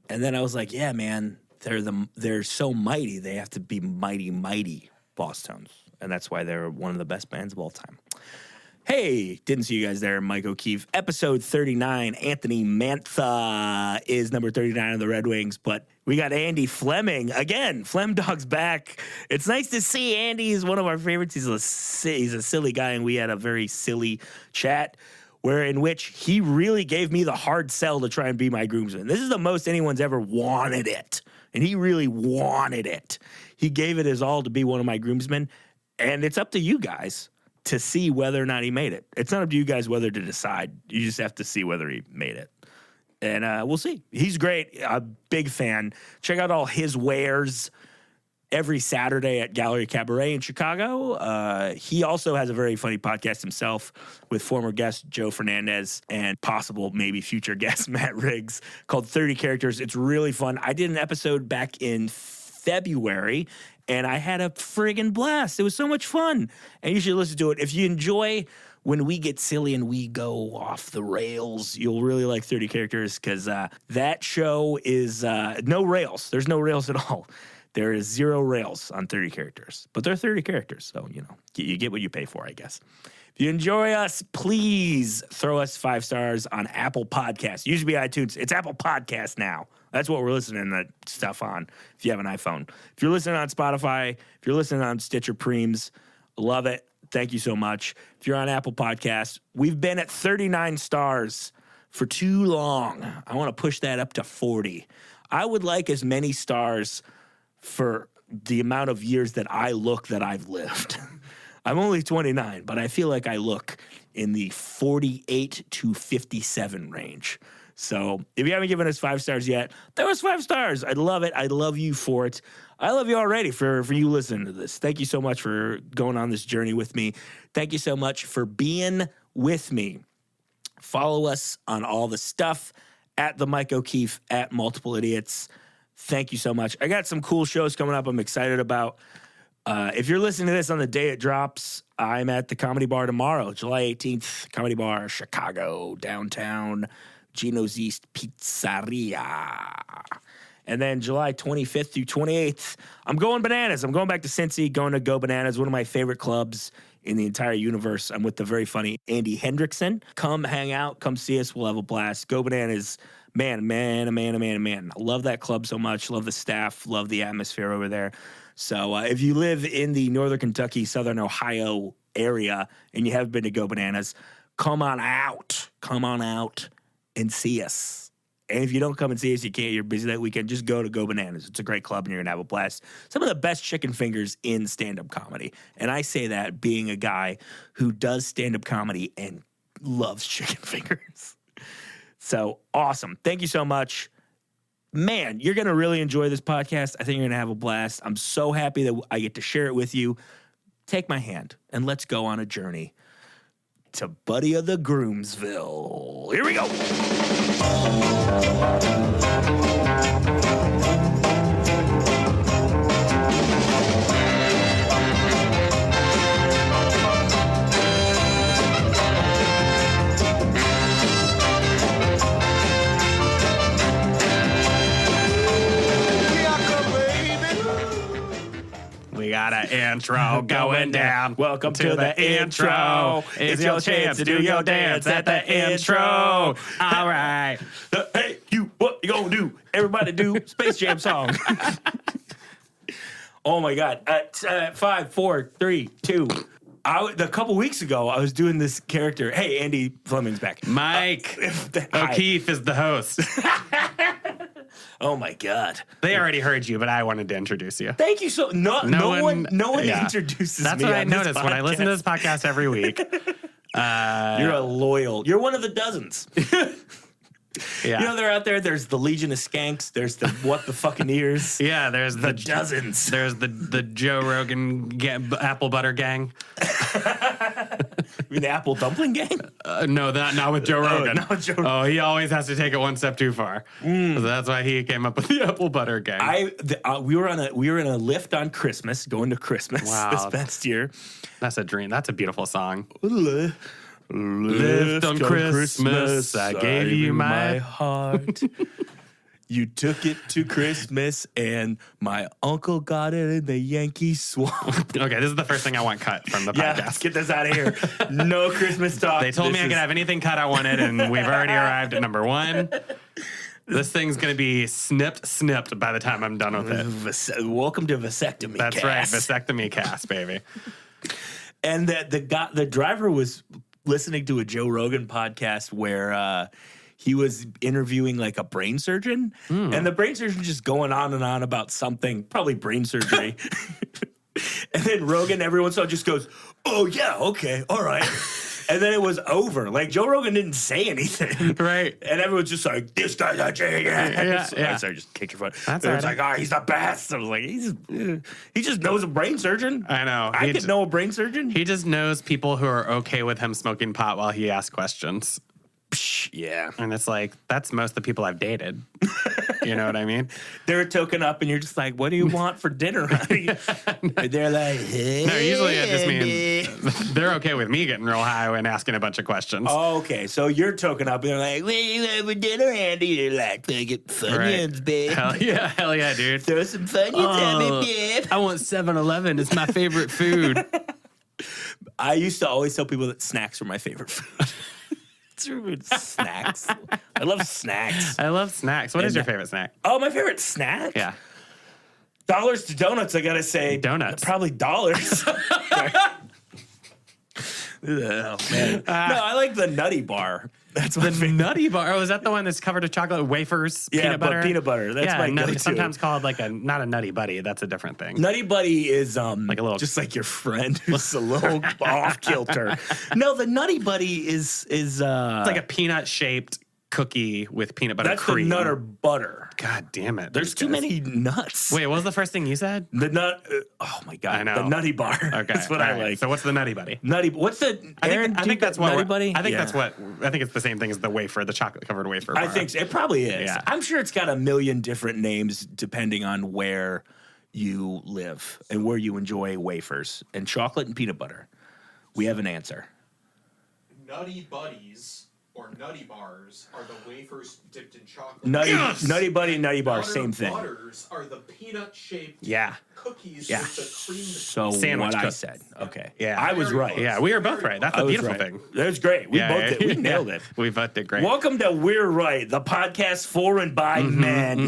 And then I was like, yeah, man, they're so mighty. They have to be mighty, mighty Boss Tones. And that's why they're one of the best bands of all time. Hey, didn't see you guys there. Mike O'Keefe, episode 39. Anthony Mantha is number 39 of the Red Wings, but we got Andy Fleming. Again, Flemdog's back. It's nice to see Andy. He's one of our favorites. He's a silly guy, and we had a very silly chat in which he really gave me the hard sell to try and be my groomsman. This is the most anyone's ever wanted it, and he really wanted it. He gave it his all to be one of my groomsmen, and it's up to you guys to see whether or not he made it. It's not up to you guys whether to decide. You just have to see whether he made it. And we'll see. He's great. A big fan. Check out all his wares every Saturday at Gallery Cabaret in Chicago. He also has a very funny podcast himself with former guest Joe Fernandez and possible maybe future guest Matt Riggs called 30 Characters. It's really fun. I did an episode back in February, and I had a friggin' blast. It was so much fun. And you should listen to it. If you enjoy when we get silly and we go off the rails, you'll really like 30 Characters because that show is no rails. There's no rails at all. There is 0 rails on 30 Characters. But they're 30 characters, so, you know, you get what you pay for, I guess. If you enjoy us, please throw us 5 stars on Apple Podcasts. Used to be iTunes. It's Apple Podcasts now. That's what we're listening to stuff on if you have an iPhone. If you're listening on Spotify, if you're listening on Stitcher Preems, love it. Thank you so much. If you're on Apple Podcasts, we've been at 39 stars for too long. I want to push that up to 40. I would like as many stars for the amount of years that I look that I've lived. I'm only 29, but I feel like I look in the 48 to 57 range. So if you haven't given us 5 stars yet, throw us 5 stars. I'd love it. I love you for it. I love you already for you listening to this. Thank you so much for going on this journey with me. Thank you so much for being with me. Follow us on all the stuff at the Mike O'Keefe, at Multiple Idiots. Thank you so much. I got some cool shows coming up I'm excited about. If you're listening to this on the day it drops, I'm at the Comedy Bar tomorrow, July 18th. Comedy Bar, Chicago, downtown, Gino's East Pizzeria. And then July 25th through 28th, I'm going bananas. I'm going back to Cincy, going to Go Bananas, one of my favorite clubs in the entire universe. I'm with the very funny Andy Hendrickson. Come hang out. Come see us. We'll have a blast. Go Bananas. Man. I love that club so much. Love the staff. Love the atmosphere over there. So if you live in the Northern Kentucky, Southern Ohio area and you haven't been to Go Bananas, come on out. Come on out and see us. And if you don't come and see us, you can't, you're busy that weekend, just go to Go Bananas. It's a great club and you're going to have a blast. Some of the best chicken fingers in stand-up comedy. And I say that being a guy who does stand-up comedy and loves chicken fingers. So awesome. Thank you so much. Man, you're going to really enjoy this podcast. I think you're going to have a blast. I'm so happy that I get to share it with you. Take my hand and let's go on a journey to Buddy of the Groomsville. Here we go. We got an intro going down. Welcome to the intro. It's your chance to do your dance at the intro. All right. Hey, you, what you gonna do? Everybody do Space Jam song. Oh my God. 5, 4, 3, 2. A couple weeks ago, I was doing this character. Hey, Andy Fleming's back. Mike O'Keefe is the host. Oh my God. They already heard you, but I wanted to introduce you. Thank you so No one introduces That's me. That's what I on notice this when I listen to this podcast every week. You're one of the dozens. Yeah. You know, they're out there. There's the Legion of Skanks. There's the What the Fucking Ears. Yeah, there's the dozens. There's the Joe Rogan apple butter gang. You mean the apple dumpling gang? No, not with Joe Rogan. Not with Joe Rogan. Oh, he always has to take it one step too far. So that's why he came up with the apple butter gang. We were in a lift on Christmas, going to Christmas this past year. That's a dream. That's a beautiful song. Lift on Christmas, I gave you my heart. You took it to Christmas, and my uncle got it in the Yankee swamp. Okay, this is the first thing I want cut from the Yeah, podcast. let's get this out of here. No Christmas talk. They told me I could have anything cut I wanted, and we've already arrived at number 1. This thing's going to be snipped by the time I'm done with it. Welcome to vasectomy. That's cast. right, vasectomy cast, baby. And the driver was listening to a Joe Rogan podcast where he was interviewing like a brain surgeon, and the brain surgeon just going on and on about something, probably brain surgery. And then Rogan, every once in a while, just goes, "Oh yeah, okay, all right." And then it was over. Like, Joe Rogan didn't say anything. Right. And everyone's just like, "This guy's a genius." Yeah. Sorry, just kicked your foot. That's It's all right. like, "Oh, he's the best." I was like, he just knows a brain surgeon. I know. I could know a brain surgeon. He just knows people who are okay with him smoking pot while he asks questions. Yeah. And it's like, that's most of the people I've dated. You know what I mean? They're token up, and you're just like, "What do you want for dinner, honey?" They're like, "Hey." No, usually it just means they're okay with me getting real high and asking a bunch of questions. Oh, okay, so you're token up, and they're like, "What do you want for dinner, Andy?" They're like, "Fucking Funyuns, babe. Hell yeah, dude. Throw some Funyuns at me, babe." I want 7-Eleven. It's my favorite food. I used to always tell people that snacks were my favorite food. Snacks. I love snacks. I love snacks. What is your favorite snack? Oh, my favorite snack? Yeah. Dollars to donuts, I gotta say. Donuts. Probably dollars. Oh, man. No, I like the Nutty Bar. That's my favorite. Nutty Bar. Oh, is that the one that's covered with chocolate wafers? Yeah, peanut butter? but peanut butter. That's my nutty, go-to. sometimes called like not a Nutty Buddy. That's a different thing. Nutty Buddy is like a little, just like your friend who's a little off kilter. No, the Nutty Buddy is it's like a peanut shaped cookie with peanut butter that's cream. the Nutter Butter. God damn it! There's too many nuts. Wait, what was the first thing you said? The nut. Oh my god! I know. The Nutty Bar. Okay, That's what all I right. like. So what's the Nutty Buddy? Nutty. What's the? I think that's what Nutty Buddy. I think Yeah. that's what I think it's the same thing as the wafer, the chocolate covered wafer. Bar. I think so. It probably is. Yeah. I'm sure it's got a million different names depending on where you live and where you enjoy wafers and chocolate and peanut butter. We have an answer. Nutty Buddies or Nutty Bars are the wafers dipped in chocolate. Nutty Buddy and Nutty Bar, Nutter same thing. Butters are the peanut-shaped cookies Yeah. with the cream. So Sandwich what I cookies. said. Okay. Yeah. I was right. Yeah, we are both right. That's I a was beautiful right. thing. That was great. We both did. We nailed it. We both did great. Welcome to We're Right, the podcast for and by men.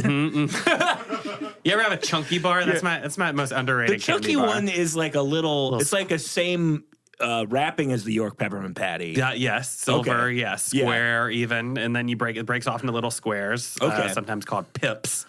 You ever have a chunky bar? That's my most underrated. The chunky candy bar. one is like a little it's like a same wrapping as the York peppermint patty. Yes, silver, Okay. yes, Yeah. square, even, and then it breaks off into little squares. Okay. Sometimes called pips.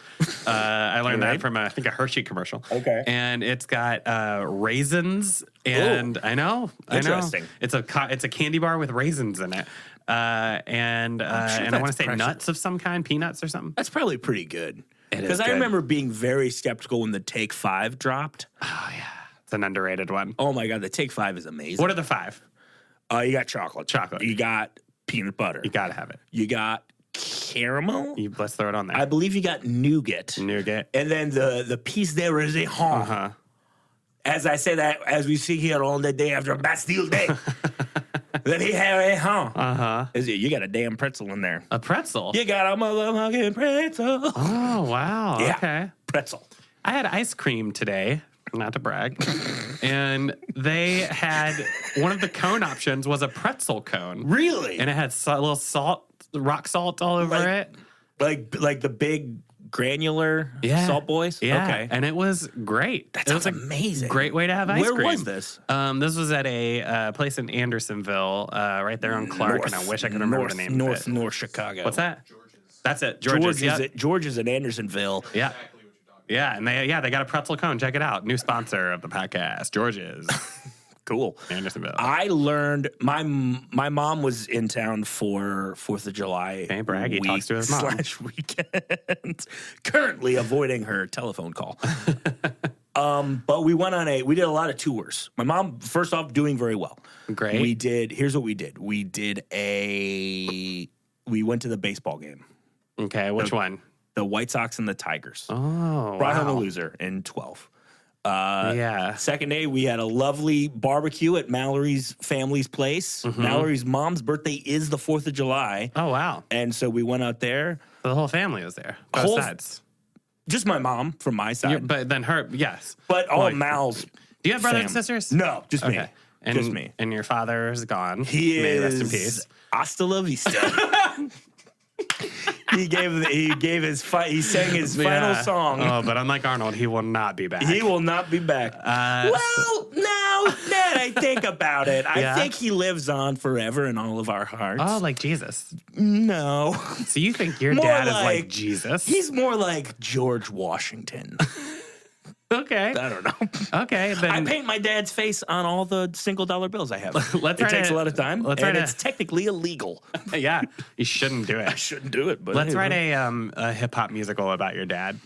I learned Right. that from I think a Hershey commercial. Okay. and it's got raisins, and Ooh. I know, Interesting. It's a candy bar with raisins in it, and I want to that's say precious. nuts of some kind, peanuts or something. That's probably pretty good. It is Because I good. remember being very skeptical when the Take 5 dropped. Oh yeah, it's an underrated one. Oh my god, the Take 5 is amazing. What are the 5? You got chocolate. You got peanut butter. You gotta have it. You got caramel. Let's throw it on there. I believe you got nougat. Nougat. And then the piece there is a Uh-huh. As I say that, as we see here on the day after Bastille Day. Then he had a Uh-huh. You got a damn pretzel in there. A pretzel. You got a motherfucking pretzel. Oh wow. Yeah. Okay. Pretzel. I had ice cream today, not to brag, and they had one of the cone options was a pretzel cone, Really? and it had a little salt, rock salt all over it. Like the big granular Yeah. salt boys? Yeah, Okay. and it was great. That it was sounds a amazing. Great way to have ice Where cream. was this? This was at a place in Andersonville, right there on Clark, and I wish I could remember the name of it. North Chicago. What's that? George's. That's it. George's. George's in Andersonville. Yeah. Exactly what you're talking Yeah, and they got a pretzel cone. Check it out. New sponsor of the podcast, George's. Cool. Andersonville. I learned my mom was in town for 4th of July. Okay, brag. He talks to his mom. / weekend. Currently avoiding her telephone call. But we did a lot of tours. My mom, first off, doing very well. Great. Here's what we did. We went to the baseball game. Okay, which one? The White Sox and the Tigers. Oh, Brought home wow. a loser in 12. Yeah. Second day, we had a lovely barbecue at Mallory's family's place. Mm-hmm. Mallory's mom's birthday is the 4th of July. Oh, wow. And so we went out there. The whole family was there. Both sides. Just my mom from my side. But then her, yes. But all Mal's. Do you have brothers and sisters? No, just me. And, just me. And your father is gone. He May is. Rest in peace. Hasta la vista. He sang his final song. Oh, but unlike Arnold, he will not be back. He will not be back. Well, now that I think about it, I think he lives on forever in all of our hearts. Oh, like Jesus. No. So you think your dad is like Jesus? He's more like George Washington. Okay. I don't know. Okay. Then I paint my dad's face on all the single dollar bills I have. It takes a lot of time, and it's technically illegal. Yeah, you shouldn't do it. I shouldn't do it. But let's write a hip hop musical about your dad,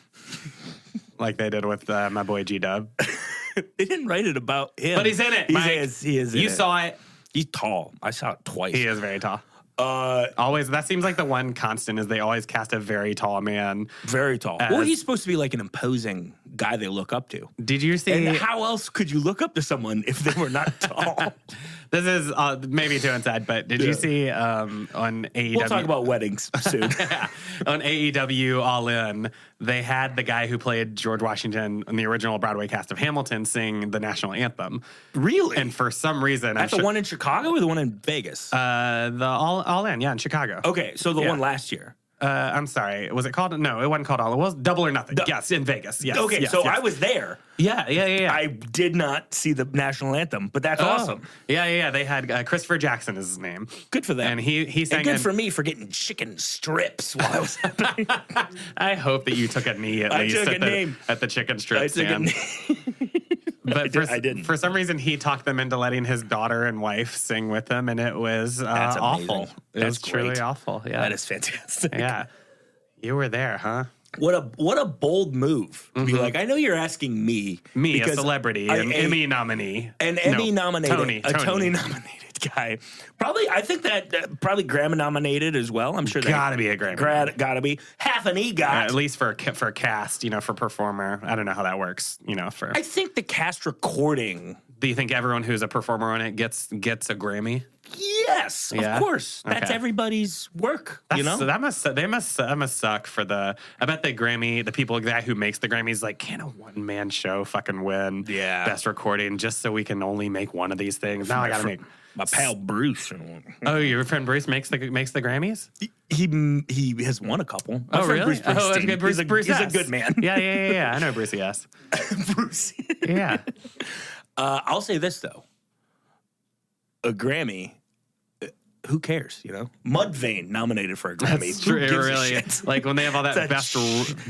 like they did with my boy G-Dub. They didn't write it about him, but he's in it. He is. You saw it. He's tall. I saw it twice. He is very tall. Always. That seems like the one constant is they always cast a very tall man. Very tall. Well, he's supposed to be like an imposing guy they look up to. Did you see? And how else could you look up to someone if they were not tall? This is maybe too inside, but did you see on AEW? We'll talk about weddings soon. On AEW All In, they had the guy who played George Washington in the original Broadway cast of Hamilton sing the national anthem. Really? And for some reason, that's the one in Chicago or the one in Vegas? The All In, yeah, in Chicago. Okay, so the one last year. I'm sorry. Was it called? No, it wasn't called All. It was Double or Nothing. Yes, in Vegas. Yes. Okay, yes, so yes. I was there. Yeah. I did not see the national anthem, but that's awesome. Yeah. They had Christopher Jackson is his name. Good for them. And he sang. And good for me for getting chicken strips while I was happening. I hope that you took a knee at least at the chicken strip stand. But I didn't. For some reason, he talked them into letting his daughter and wife sing with him, and it was awful. It was truly awful. Yeah, that is fantastic. Yeah, you were there, huh? What a bold move to be like. I know you're asking me, a celebrity, an Emmy nominee, Tony nominated guy. Probably, I think that probably Grammy nominated as well. I'm sure gotta be a Grammy. Gotta be half an EGOT, at least for cast. For performer. I don't know how that works. I think the cast recording. Do you think everyone who's a performer on it gets a Grammy? Yes, of course. That's everybody's work. So that must suck for the. I bet the Grammy, the guy who makes the Grammys, like, can a one man show fucking win? Best recording just so we can only make one of these things. Now I gotta make. My pal Bruce. Oh, your friend Bruce makes the Grammys? He has won a couple. Oh, really? Bruce he's a good man. Yeah. I know Bruce. Yes. Bruce. Yeah. I'll say this though. A Grammy. Who cares? Mudvayne nominated for a Grammy. That's true. Really, like when they have all that best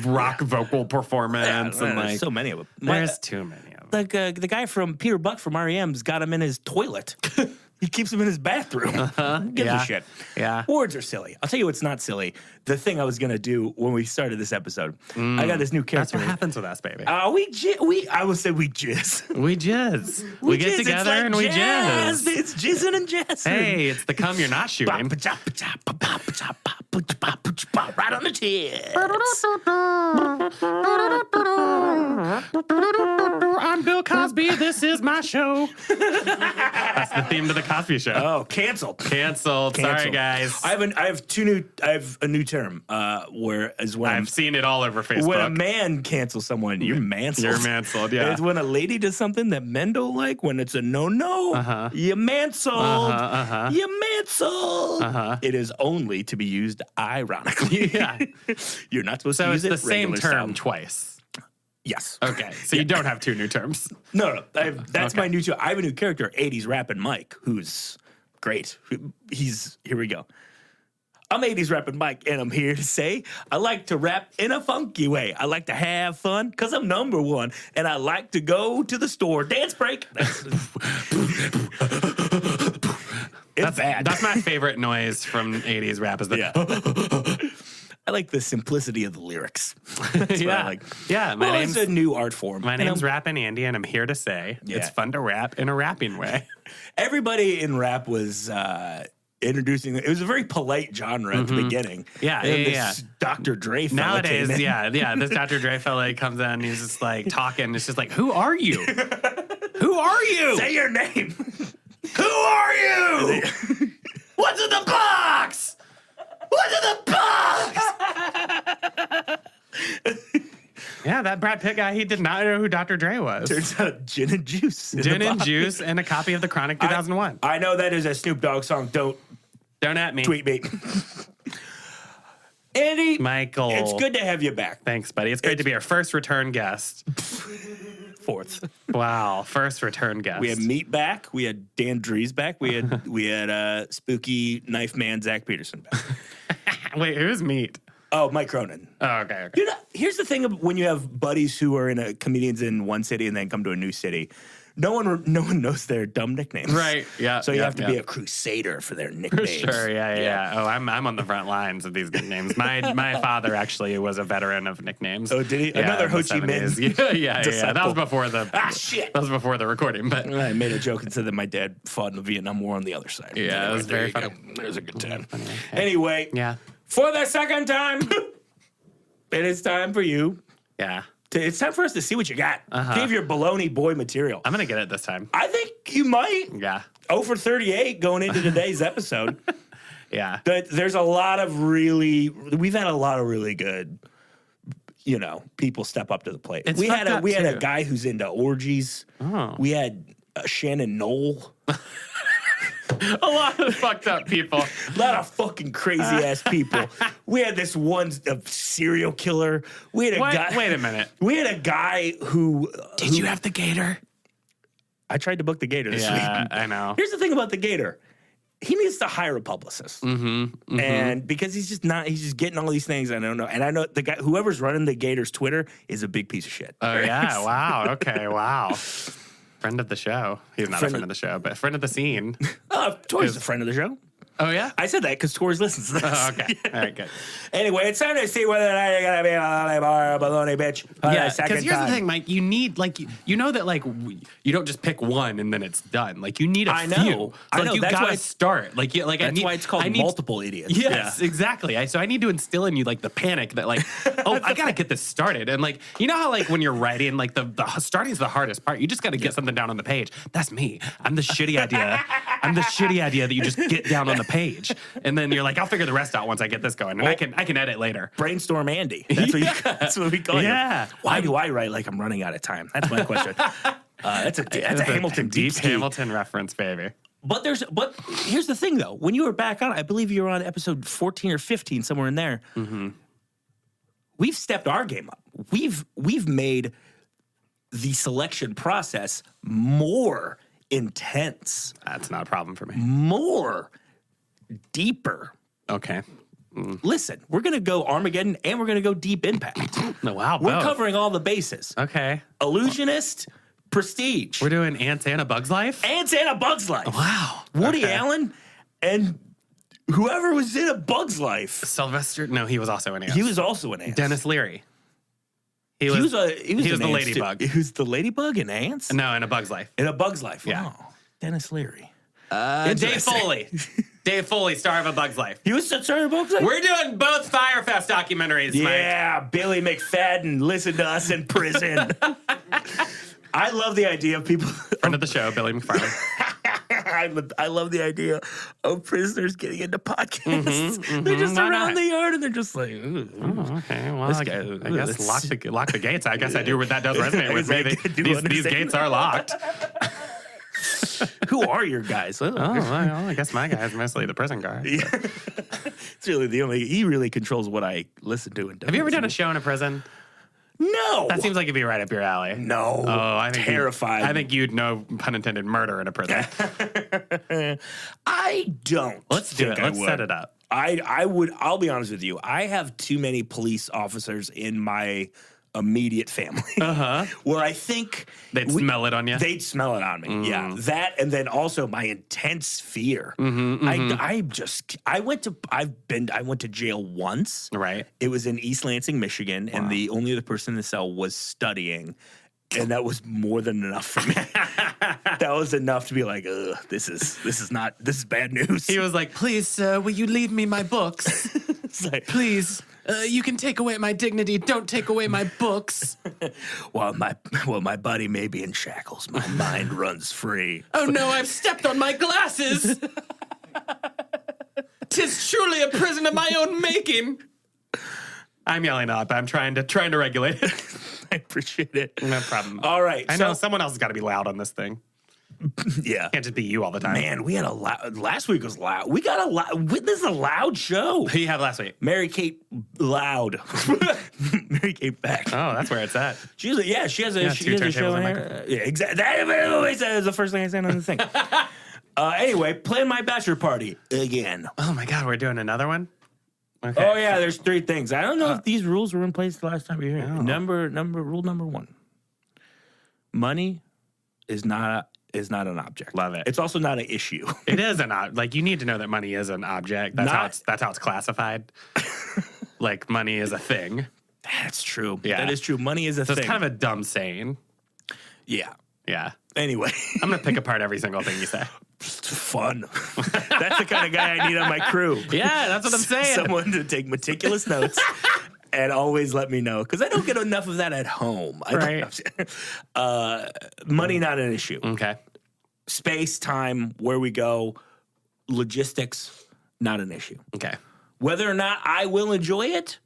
rock vocal performance, and like so many of them. There's too many of them. Like the guy from Peter Buck from REM's got him in his toilet. He keeps him in his bathroom. Gives a shit. Yeah. Words are silly. I'll tell you what's not silly. The thing I was gonna do when we started this episode. I got this new character. That's what happens with us, baby. I would say we jizz. We jizz. We get together and we jizz. It's jizzing and jazzing. Hey, it's the cum you're not shooting. Right on the tip. I'm Bill Cosby. This is my show. That's the theme to the Cosby Show. Oh, canceled. Sorry, guys. I have a new term. I've seen it all over Facebook. When a man cancels someone, you're mansled. You're mansled. Yeah. It's when a lady does something that men don't like. When it's a no, you're mansled. You're mansled. It is only to be used ironically. Yeah. You're not supposed to use it. So it's the same term twice. Yes. Okay. So you don't have two new terms. No. That's my new term. I have a new character, 80s Rappin' Mike, who's great. Here we go. I'm 80s Rappin' Mike, and I'm here to say I like to rap in a funky way. I like to have fun because I'm number one, and I like to go to the store. Dance break. It's bad. That's my favorite noise from 80s rap is the I like the simplicity of the lyrics. That's what I like. Yeah. It's a new art form. My name's Rappin' Andy, and I'm here to say it's fun to rap in a rapping way. Everybody in rap was introducing it was a very polite genre at the beginning. This Dr. Dre fella nowadays, came in. this Dr. Dre fella comes in and he's just like talking. It's just like, who are you? Who are you? Say your name. Who are you? What's in the box? What's in the box? Yeah, that Brad Pitt guy, he did not know who Dr. Dre was. Turns out gin and juice. Gin and juice and a copy of The Chronic 2001. I know that is a Snoop Dogg song. Don't at me. Tweet me. Andy. Michael. It's good to have you back. Thanks, buddy. It's great to be our first return guest. Fourth. Wow, first return guest. We had Meat back. We had Dan Dries back. We had spooky knife man Zach Peterson back. Wait, who's Meat? Oh, Mike Cronin. Oh, okay. You know, here's the thing: when you have buddies who are comedians in one city and then come to a new city, no one knows their dumb nicknames. Right. Yeah. So you have to be a crusader for their nicknames. Sure. Yeah. Oh, I'm on the front lines of these nicknames. My father actually was a veteran of nicknames. Oh, did he? Yeah, another Ho Chi Minh. Yeah. That was before the shit. That was before the recording. But I made a joke and said that my dad fought in the Vietnam War on the other side. Yeah, anyway, it was very funny. There's a good time. Anyway. Yeah. For the second time, it is time for you. Yeah. It's time for us to see what you got. Give your Bologna Boy material. I'm going to get it this time. I think you might. Yeah. 0 for 38 going into today's episode. Yeah. There's a lot of we've had a lot of really good, people step up to the plate. We had a guy who's into orgies. Oh. We had Shannon Knoll. A lot of fucked up people. A lot of fucking crazy ass people. We had this one serial killer. We had a guy. Wait a minute. We had a guy who. Did you have the gator? I tried to book the gator this week. Yeah, I know. Here's the thing about the gator. He needs to hire a publicist. And because he's just getting all these things. I don't know. And I know the guy, whoever's running the gator's Twitter is a big piece of shit. Oh, yeah. Wow. Okay. Wow. Friend of the show. He's not a friend of the show, but a friend of the scene. Tor's a friend of the show. Oh, yeah? I said that because Tor's listens to this. Oh, okay. All right, good. Anyway, it's time to see whether or not you're going to be a baloney bitch. Yeah, because here's the thing, Mike. You need, you know that, you don't just pick one and then it's done. You need a few. I know. You got to start. That's why it's called multiple idiots. Yes, exactly. So I need to instill in you, the panic that, I got to get this started. And, you know how, when you're writing, the starting's the hardest part. You just got to get something down on the page. That's me. I'm the shitty idea. I'm the shitty idea that you just get down on the page, and then you're like, I'll figure the rest out once I get this going, and I can edit later. Brainstorm Andy. That's what we call you. Yeah. Why do I write like I'm running out of time? That's my question. That's a Hamilton deep Hamilton reference, baby. But here's the thing though. When you were back on, I believe you were on episode 14 or 15, somewhere in there. Mm-hmm. We've stepped our game up. We've made the selection process more intense. That's not a problem for me. More deeper. Okay. Listen, we're going to go Armageddon and we're going to go Deep Impact. Wow. We're covering all the bases. Okay. Illusionist, Prestige. We're doing Ants and a Bug's Life? Ants and a Bug's Life. Wow. Woody Allen and whoever was in A Bug's Life. Sylvester? No, he was also in Ants. He was also in Ants. Dennis Leary. He was the ladybug. He was the ladybug in Ants? No, in A Bug's Life. In A Bug's Life. Yeah. Wow. Dennis Leary. Dave Foley. Dave Foley, star of A Bug's Life. He was the star of A Bug's Life? We're doing both Firefest documentaries, Mike. Yeah, Billy McFadden, listen to us in prison. I love the idea of people... Friend of the show, Billy McFarland. I love the idea of prisoners getting into podcasts. They're just around the yard and they're just like, ooh, okay, well, I guess lock the gates. I guess I do what that does resonate with me. These gates are locked. Who are your guys? Well, I guess my guy is mostly the prison guard. Yeah. It's really he really controls what I listen to. And have you ever done a show in a prison? No. That seems like it'd be right up your alley. No. Oh, I think terrified. I think you'd know, pun intended, murder in a prison. I don't. Let's do it. Let's set it up. I'll be honest with you. I have too many police officers in my immediate family. Where I think they'd smell it on you. They'd smell it on me. Yeah. That, and then also my intense fear. I went to jail once. Right. It was in East Lansing, Michigan, and the only other person in the cell was studying. And that was more than enough for me. That was enough to be like, ugh, this is bad news. He was like, please, sir, will you leave me my books? Like, please, you can take away my dignity. Don't take away my books. While my body may be in shackles, my mind runs free. Oh no, I've stepped on my glasses. 'Tis truly a prison of my own making. I'm yelling up. I'm trying to regulate it. I appreciate it. No problem. All right. I know someone else has got to be loud on this thing. Yeah. Can't just be you all the time. Man, we had last week was loud. We got a loud, this is a loud show. Who you have last week? Mary Kate Loud. Mary Kate Beck. Oh, that's where it's at. She has a show. Yeah, exactly. That was the first thing I said on the thing. Anyway, plan my bachelor party again. Oh my God, we're doing another one? Okay. Oh yeah, there's 3 things. I don't know if these rules were in place the last time you were here. Rule number 1. Money is not an object. Love it. It's also not an issue. It is you need to know that money is an object. That's how it's classified. Like money is a thing. That's true. Yeah. That is true. Money is a thing. It's kind of a dumb saying. Yeah. Yeah. Anyway. I'm going to pick apart every single thing you say. Fun. That's the kind of guy I need on my crew. Yeah, that's what I'm saying. Someone to take meticulous notes and always let me know. Because I don't get enough of that at home. Money, not an issue. Okay. Space, time, where we go, logistics, not an issue. Okay. Whether or not I will enjoy it,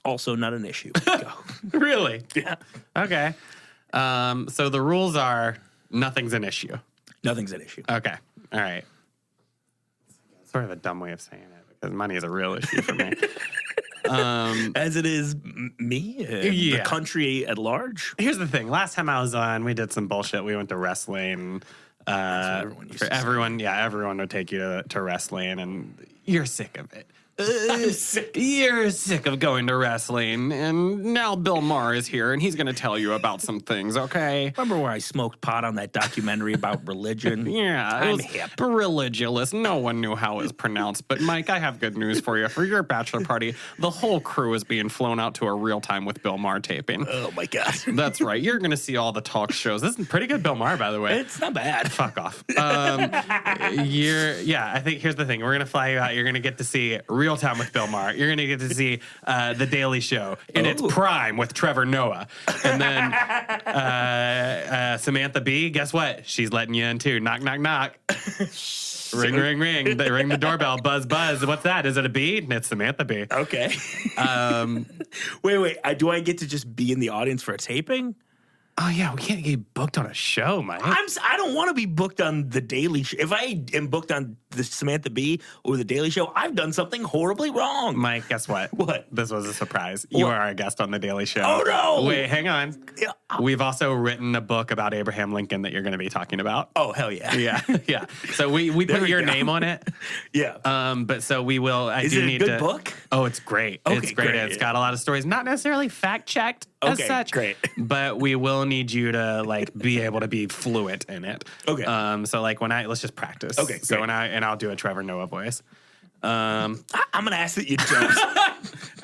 also not an issue. Really? Yeah. Okay. So the rules are nothing's an issue. Nothing's an issue. Okay. All right. Sort of a dumb way of saying it because money is a real issue for me. As it is me, the country at large. Here's the thing. Last time I was on, we did some bullshit. We went to wrestling. Everyone would take you to wrestling, and you're sick of it. You're sick of going to wrestling, and now Bill Maher is here, and he's going to tell you about some things, okay? Remember where I smoked pot on that documentary about religion? Yeah, I'm hip. Religulous. No one knew how it was pronounced. But, Mike, I have good news for you. For your bachelor party, the whole crew is being flown out to a real time with Bill Maher taping. Oh, my God. That's right. You're going to see all the talk shows. This is pretty good Bill Maher, by the way. It's not bad. Fuck off. I think here's the thing. We're going to fly you out. You're going to get to see real time with Bill Maher. You're going to get to see The Daily Show in its prime with Trevor Noah. And then Samantha Bee, guess what? She's letting you in too. Knock, knock, knock. Ring, ring, ring. They ring the doorbell. Buzz, buzz. What's that? Is it a bee? It's Samantha Bee. Okay. Wait. Do I get to just be in the audience for a taping? Oh, yeah, we can't get booked on a show, Mike. I don't want to be booked on The Daily Show. If I am booked on the Samantha Bee or The Daily Show, I've done something horribly wrong. Mike, guess what? What? This was a surprise. You are a guest on The Daily Show. Oh, no! Wait, hang on. Yeah. We've also written a book about Abraham Lincoln that you're going to be talking about. Oh, hell yeah. Yeah. So we put your name on it. Yeah. But so we will. Is it a good book? Oh, it's great. Okay, it's great. It's got a lot of stories. Not necessarily fact-checked as such. Great. But we will need you to be able to be fluent in it. Okay. So let's just practice. Okay. So great. I'll do a Trevor Noah voice. I'm gonna ask that you don't. All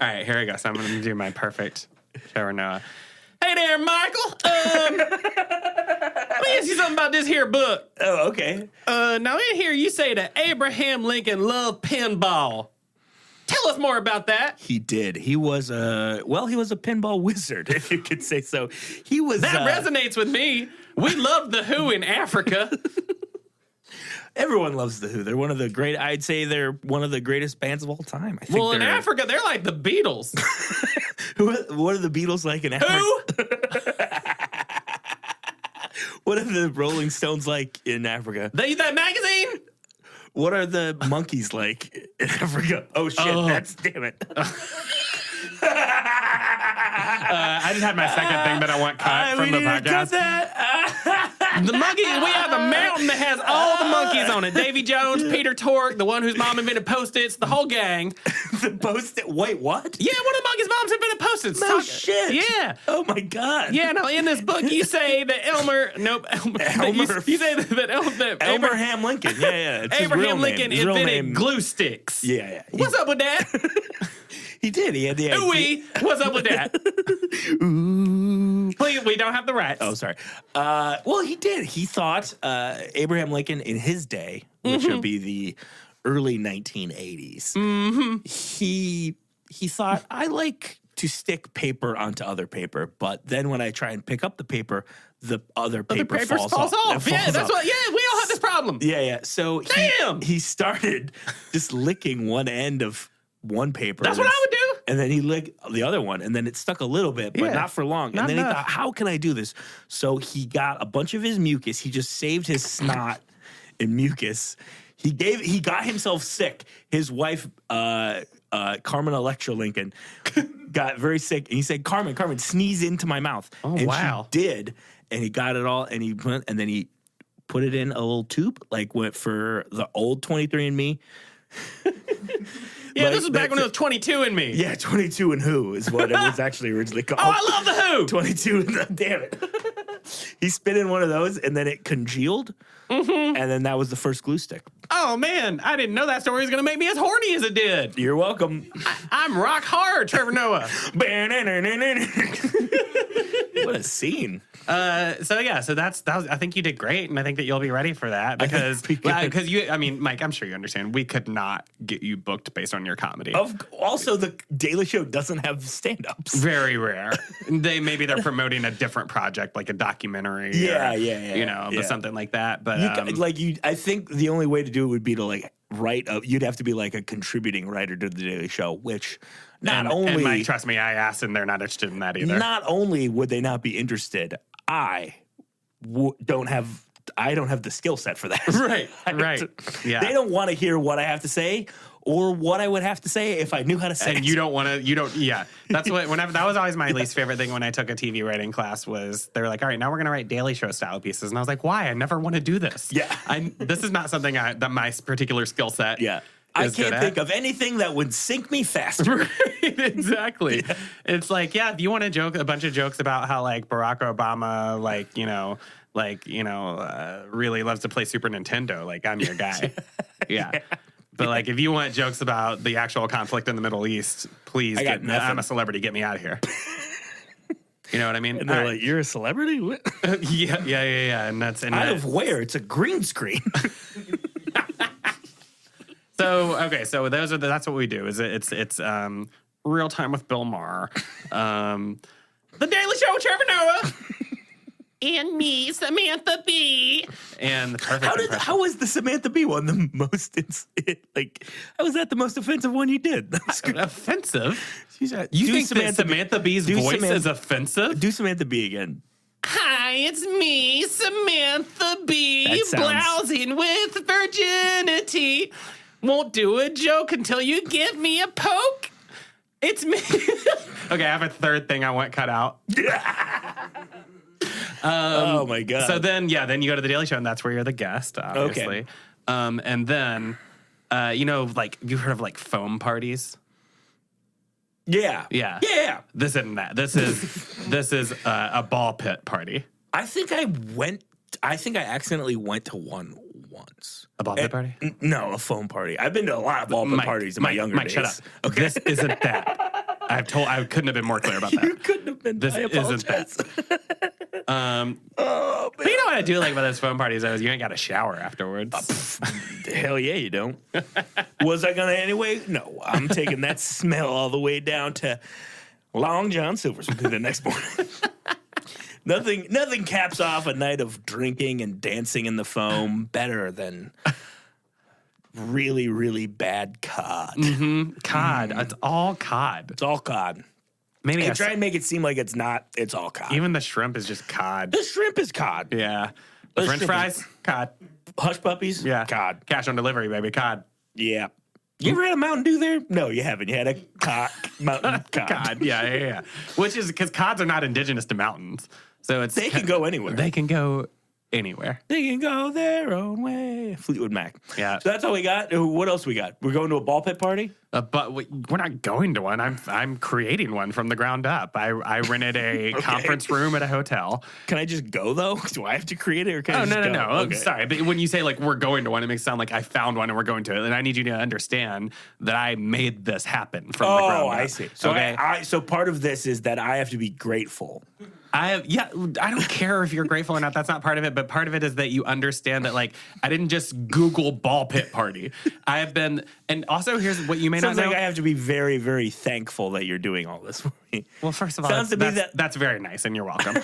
right, here we go. So I'm gonna do my perfect Trevor Noah. Hey there, Michael. Let me ask you something about this here book. Oh, okay. Now in here you say that Abraham Lincoln loved pinball. Tell us more about that. He did. He was a pinball wizard, if you could say so. He was. That resonates with me. We love the Who in Africa. Everyone loves the Who. They're one of the great. I'd say they're one of the greatest bands of all time. I think. Well, in Africa, they're like the Beatles. What are the Beatles like in Africa? Who? What are the Rolling Stones like in Africa? They eat that magazine. What are the monkeys like in Africa? Oh, shit. Damn it. I just had my second thing that I want cut from the podcast. The monkey, we have a mountain that has all the monkeys on it. Davy Jones, Peter Tork, the one whose mom invented Post-its, the whole gang. The Post-it? Wait, what? Yeah, one of the monkey's moms invented Post-its. No shit. Yeah. Oh, my God. Yeah, now in this book, you say that you say that Abraham Lincoln. Yeah. It's Abraham Lincoln invented glue sticks. Yeah. What's up with that? He did. He had the idea. Ooh-wee. What's up with that? Ooh. Please, we don't have the rights. Oh, sorry. Well, he did. He thought Abraham Lincoln in his day, which would be the early 1980s, he thought, I like to stick paper onto other paper, but then when I try and pick up the paper, the other paper falls off. Yeah, that's what. Yeah, we all have this problem. Yeah. So he started just licking one end of one paper. That's what I would do. And then he licked the other one, and then it stuck a little bit, but not for long. And then he thought, how can I do this? So he got a bunch of his mucus. He just saved his snot and mucus. He got himself sick. His wife, Carmen Electra Lincoln, got very sick. And he said, Carmen, sneeze into my mouth. Oh, and wow. she did. And he got it all, and then he put it in a little tube, like went for the old 23andMe. Yeah, this was back when it was 22andMe. Yeah, 22 and Who is what it was actually originally called. Oh, I love the Who. 22 and the, damn it. He spit in one of those, and then it congealed, and then that was the first glue stick. Oh, man, I didn't know that story was going to make me as horny as it did. You're welcome. I'm rock hard, Trevor Noah. What a scene. So that was, I think you did great, and I think that you'll be ready for that because Mike, I'm sure you understand, we could not get you booked based on your comedy. Also, the Daily Show doesn't have stand-ups. Very rare. They're promoting a different project, like a documentary. Or something like that. But I think the only way to do it would be to write up. You'd have to be like a contributing writer to the Daily Show, which and Mike, trust me, I asked, and they're not interested in that either. Not only would they not be interested, I don't have the skill set for that. Right. Yeah. They don't want to hear what I have to say or what I would have to say if I knew how to say it. And yeah. That's that was always my least favorite thing when I took a TV writing class was they were like, all right, now we're going to write Daily Show style pieces. And I was like, why? I never want to do this. Yeah. This is not something that my particular skill set. Yeah. I can't think of anything that would sink me faster. Right, exactly. Yeah. It's like, if you want to joke a bunch of jokes about how Barack Obama, really loves to play Super Nintendo, I'm your guy. Yeah. But if you want jokes about the actual conflict in the Middle East, please I'm a celebrity. Get me out of here. You know what I mean? And they're like, you're a celebrity? What? Yeah. And that's out of where? It's a green screen. So that's what we do. It's Real Time with Bill Maher, The Daily Show with Trevor Noah, and me, Samantha Bee. And the perfect how was the Samantha Bee one the most? How was that the most offensive one you did? Offensive? You think Samantha Bee's voice is offensive? Do Samantha Bee again. Hi, it's me, Samantha Bee, blousing with virginity. Won't do a joke until you give me a poke. It's me. Okay, I have a third thing I want cut out. Oh my god. So then you go to the Daily Show, and that's where you're the guest, obviously. Okay. And then, you've heard of foam parties? Yeah. This isn't that. This is a ball pit party. I think I accidentally went to one once. A ball pit party? No, a foam party. I've been to a lot of ball pit parties in my younger days. Shut up. Okay. This isn't that. I couldn't have been more clear about that. You couldn't have been. This isn't that. But you know what I do like about those foam parties is you ain't got to shower afterwards. Hell yeah, you don't. Was I gonna anyway? No, I'm taking that smell all the way down to Long John Silver's the next morning. Nothing caps off a night of drinking and dancing in the foam better than really, really bad cod. Mm-hmm. Cod. It's all cod. It's all cod. Maybe try and make it seem like it's not. It's all cod. Even the shrimp is just cod. The shrimp is cod. Yeah. The French fries, cod. Hush puppies, cod. Cash on delivery, baby, cod. Yeah. You ever had a Mountain Dew there? No, you haven't. You had a mountain cod. Cod. Yeah. Which is because cods are not indigenous to mountains. So they can go anywhere. They can go anywhere. They can go their own way. Fleetwood Mac. Yeah. So that's all we got. What else we got? We're going to a ball pit party? But we're not going to one. I'm creating one from the ground up. I rented a conference room at a hotel. Can I just go though? Do I have to create it or can I just go? No. Okay. Sorry, but when you say we're going to one, it makes it sound like I found one and we're going to it. And I need you to understand that I made this happen from the ground up. I see. So so part of this is that I have to be grateful I don't care if you're grateful or not. That's not part of it. But part of it is that you understand that, like, I didn't just Google ball pit party. I have been, and also here's what you may not know. Sounds like I have to be very, very thankful that you're doing all this for me. Well, first of all, that's very nice, and you're welcome.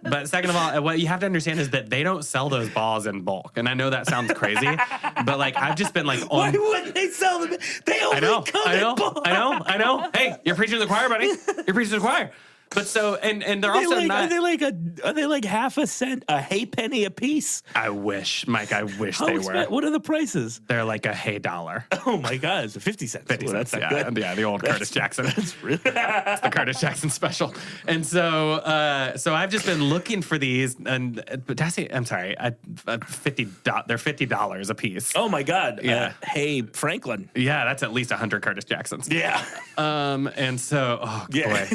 But second of all, what you have to understand is that they don't sell those balls in bulk. And I know that sounds crazy, but like I've just been like, why wouldn't they sell them? They only come in bulk. I know. Hey, you're preaching to the choir, buddy. You're preaching to the choir. But so, and they're also not. Are they like half a cent, a hay penny a piece? I wish, Mike. I wish they were. What are the prices? They're like a hay dollar. Oh my God, it's 50 cents. 50 cents. Good. Yeah, the old Curtis Jackson. That's really it's the Curtis Jackson special. And so, I've just been looking for these, and but I'm sorry, they're $50 a piece. Oh my God. Yeah. Hey Franklin. Yeah, that's at least 100 Curtis Jacksons. Yeah. And so, boy.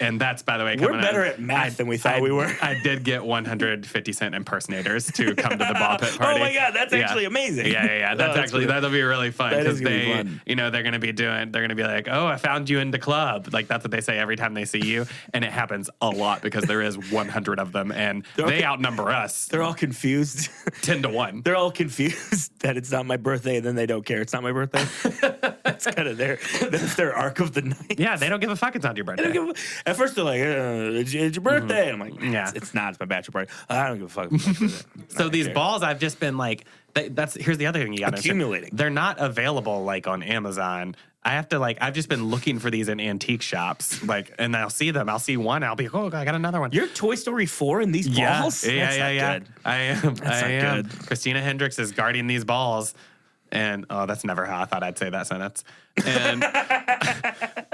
And that's, by the way, we're better at math than we thought we were. I did get 150-cent impersonators to come to the ball pit party. Oh my God, that's actually amazing. Yeah. That'll be really fun because they're going to be like, oh, I found you in the club. Like that's what they say every time they see you, and it happens a lot because there is 100 of them, and they outnumber us. They're all confused, 10-1. They're all confused that it's not my birthday, and then they don't care it's not my birthday. That's kind of that's their arc of the night. Yeah, they don't give a fuck. It's not your birthday. At first they're like, it's your birthday. And I'm like, yeah, it's not. It's my bachelor party. I don't give a fuck. About my birthday. So these balls, I've just been like, here's the other thing you got to accumulating. They're not available like on Amazon. I have to I've just been looking for these in antique shops, and I'll see them. I'll see one. I'll be like, oh, I got another one. You're Toy Story 4 in these balls? Yeah. Good. I am. That's I am. Good. Christina Hendricks is guarding these balls. And that's never how I thought I'd say that sentence. And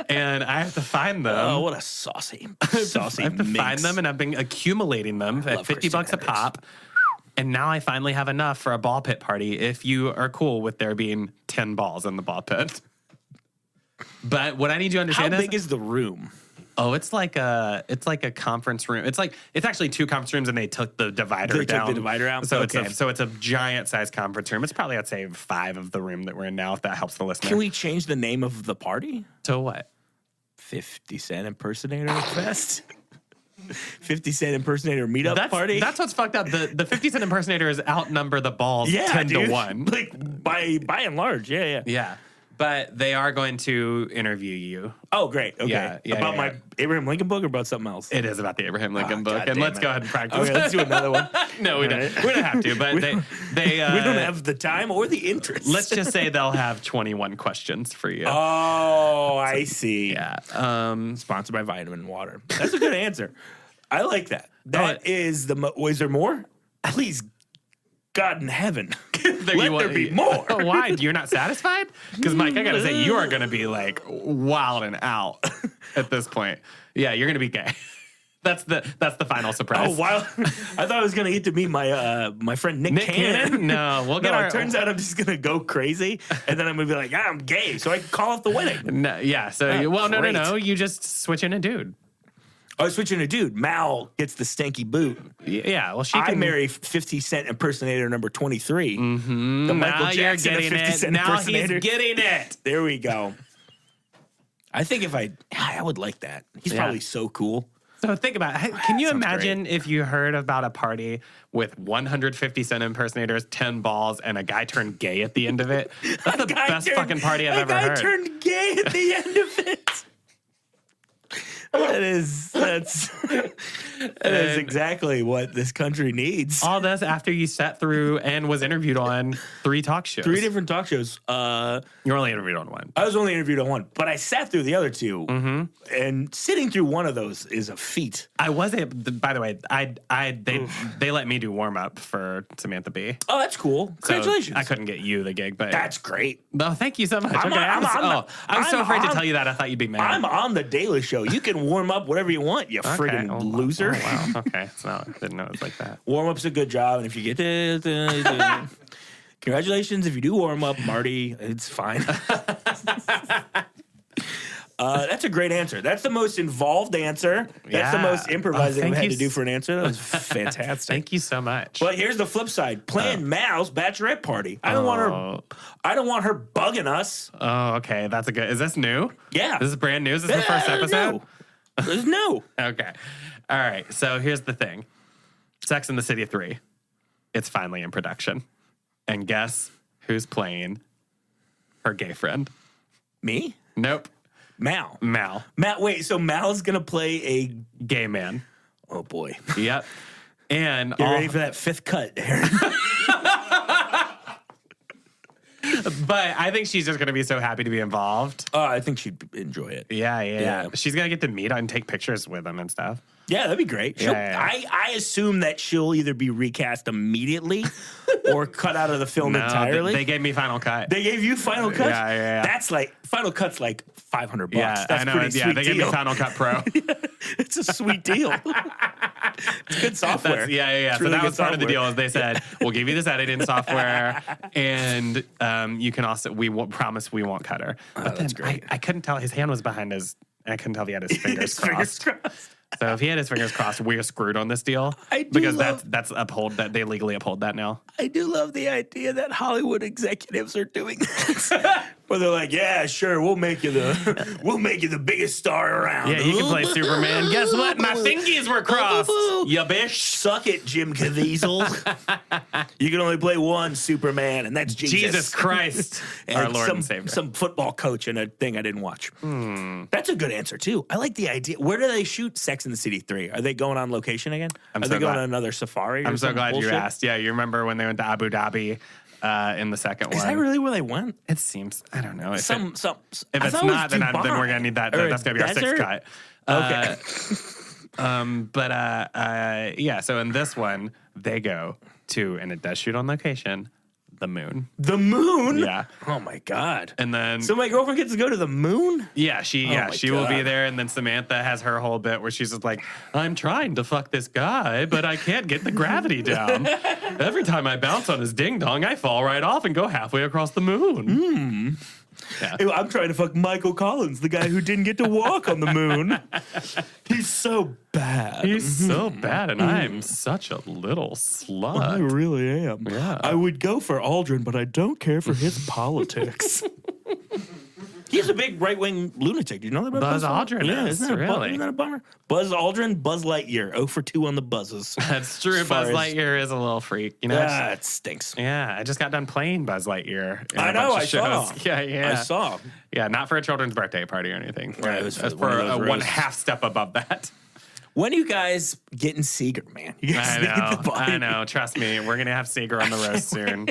and I have to find them. Oh, what a saucy I have to find them, and I've been accumulating them at $50 a pop. And now I finally have enough for a ball pit party. If you are cool with there being 10 balls in the ball pit. But what I need you to understand how big is the room? Oh, it's like a conference room. It's actually 2 conference rooms, and they took the divider down. Took the divider out. So it's a giant size conference room. It's probably, I'd say, 5 of the room that we're in now, if that helps the listener. Can we change the name of the party? To what? 50 Cent Impersonator Fest. 50 Cent Impersonator Meetup Party. That's what's fucked up. The 50 Cent Impersonators outnumber the balls 10-1. Like by and large, yeah. Yeah. But they are going to interview you. Oh, great. Okay. Yeah, about my Abraham Lincoln book or about something else? It is about the Abraham Lincoln book. And let's go ahead and practice. Okay, let's do another one. No, we don't. We don't have to. But we don't have the time or the interest. Let's just say they'll have 21 questions for you. Oh, I see. Yeah. Sponsored by Vitamin Water. That's a good answer. I like that. That is is there more? Please, God in heaven, let there be more. Why? You're not satisfied? Because, Mike, I got to say, you are going to be, like, wilding out at this point. Yeah, you're going to be gay. That's the final surprise. Oh, wow. I thought I was going to get to meet my friend Nick Cannon. No, we'll get it turns out I'm just going to go crazy, and then I'm going to be like, I'm gay, so I can call off the wedding. No, yeah, so, no. You just switch in a dude. I was switching a dude. Mal gets the stanky boot. Yeah, well, I marry 50 Cent impersonator number 23. Mm-hmm. The Michael Jackson of 50 Cent impersonator. He's getting it. There we go. I think if I would like that. He's probably so cool. So think about it. Can you imagine if you heard about a party with 150 Cent impersonators, 10 balls, and a guy turned gay at the end of it? That's the best fucking party I've ever heard. A guy turned gay at the end of it. That is exactly what this country needs. All this after you sat through and was interviewed on 3 talk shows. 3 different talk shows. You're only interviewed on 1. I was only interviewed on 1, but I sat through the other 2. Mm-hmm. And sitting through one of those is a feat. I was able. By the way, they let me do warm up for Samantha Bee. Oh, that's cool. Congratulations. So I couldn't get you the gig, but that's great. No, thank you so much. I'm so afraid to tell you that. I thought you'd be mad. I'm on the Daily Show. You can warm up whatever you want, you friggin' loser. Oh, wow. Okay. So I didn't know it was like that. Warm up's a good job, and if you get to congratulations if you do warm up, Marty. It's fine. That's a great answer. That's the most involved answer. That's the most improvising I've had to do for an answer. That was fantastic. Thank you so much. But here's the flip side. Plan Mal's bachelorette party. I don't want her bugging us. Oh, okay. That's a good. Is this new? Yeah. This is brand new. Is this the first episode? No. There's no. Okay. All right. So here's the thing. Sex and the City 3. It's finally in production. And guess who's playing her gay friend? Me? Nope. Mal. Wait, so Mal's going to play a gay man. Oh, boy. Yep. And get ready for that fifth cut, Aaron. But I think she's just going to be so happy to be involved. Oh, I think she'd enjoy it. Yeah. She's going to get to meet and take pictures with him and stuff. Yeah, that'd be great. I assume that she'll either be recast immediately or cut out of the film entirely. They gave me Final Cut. They gave you Final Cut? Yeah. That's like, Final Cut's like $500. Yeah, that's I know. Pretty sweet they gave me Final Cut Pro. It's a sweet deal. It's good software. So really that was part of the deal. Is they said, we'll give you this editing software, and you can also, promise we won't cut her. But that's great. I couldn't tell. His hand was behind and I couldn't tell if he had his fingers crossed. So if he had his fingers crossed, we're screwed on this deal. Because that's that they legally uphold that now. I do love the idea that Hollywood executives are doing this. Where they're like, yeah, sure, we'll make you the biggest star around. Yeah, you can play Superman. Guess what? My fingies were crossed. You bitch. Suck it, Jim Caviezel. You can only play one Superman, and that's Jesus Christ. Our Lord and Savior. Some football coach in a thing I didn't watch. That's a good answer, too. I like the idea. Where do they shoot Sex and the City 3? Are they going on location again? Are they going on another safari? I'm so glad you asked. Yeah, you remember when they went to Abu Dhabi in the second one? Is that really where they went? It seems. I don't know. If it's not, then we're going to need that. That's going to be our sixth cut. Okay. So in this one, they go to, and it does shoot on location, the moon. The moon? Yeah. Oh my God. And then so my girlfriend gets to go to the moon? Yeah, she will be there, and then Samantha has her whole bit where she's just like, I'm trying to fuck this guy, but I can't get the gravity down. Every time I bounce on his ding dong, I fall right off and go halfway across the moon. Yeah. I'm trying to fuck Michael Collins, the guy who didn't get to walk on the moon. He's so bad. He's so bad, and I'm such a little slut. I really am. Yeah. I would go for Aldrin, but I don't care for his politics. He's a big right-wing lunatic. Do you know that about Buzz Aldrin? Yeah, isn't really? Isn't that a bummer? Buzz Aldrin, Buzz Lightyear, 0 for 2 on the buzzes. That's true. Buzz Lightyear is a little freak. You know, yeah, it stinks. Yeah, I just got done playing Buzz Lightyear. I know, I saw. Yeah. I saw. Yeah, not for a children's birthday party or anything. Right, it was for a one half step above that. When are you guys getting Seeger, man? You guys I know. Trust me, we're gonna have Seeger on the roast soon.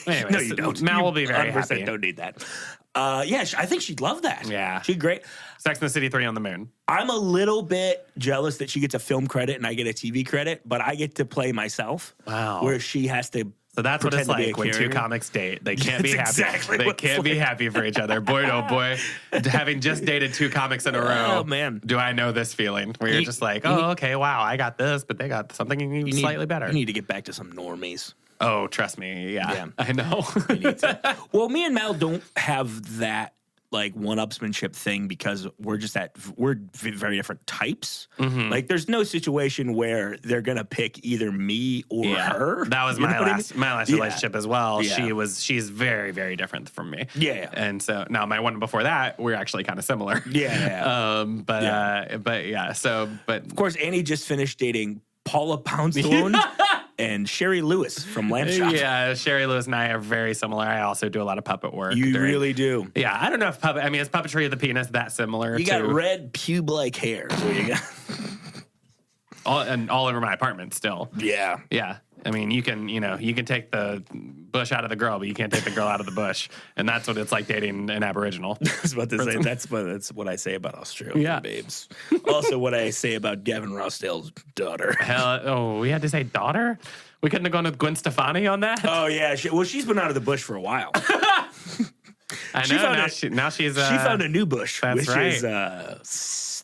Anyways, no, you don't. Mal will be very happy. Don't need that. I think she'd love that. Yeah. She'd great. Sex and the City 3 on the moon. I'm a little bit jealous that she gets a film credit and I get a TV credit, but I get to play myself. Wow. Where she has to. So that's what it's like when two comics date. They can't be happy. Exactly they can't be happy for each other. Boy, oh boy. Having just dated two comics in a row. Oh, man. Do I know this feeling? Where you're just like, okay, wow, I got this, but they got something slightly better. You need to get back to some normies. Oh, trust me. Yeah. I know. Well, me and Mal don't have that like one-upsmanship thing because we're very different types. Mm-hmm. Like, there's no situation where they're gonna pick either me or her. That was my last relationship as well. Yeah. She's very, very different from me. Yeah. And so now my one before that, we're actually kind of similar. Yeah. But of course, Annie just finished dating Paula Poundstone. And Sherry Lewis from Lamb Chop. Yeah, Sherry Lewis and I are very similar. I also do a lot of puppet work. You really do. Yeah, I don't know if is puppetry of the penis that similar? You got red pube-like hair. So you got all over my apartment still. Yeah. Yeah. I mean, you can take the bush out of the girl, but you can't take the girl out of the bush. And that's what it's like dating an Aboriginal. I was about to say, that's what I say about Australian babes. Also what I say about Gavin Rossdale's daughter. We had to say daughter? We couldn't have gone with Gwen Stefani on that? Oh, yeah. She's been out of the bush for a while. I know. She found a new bush, which is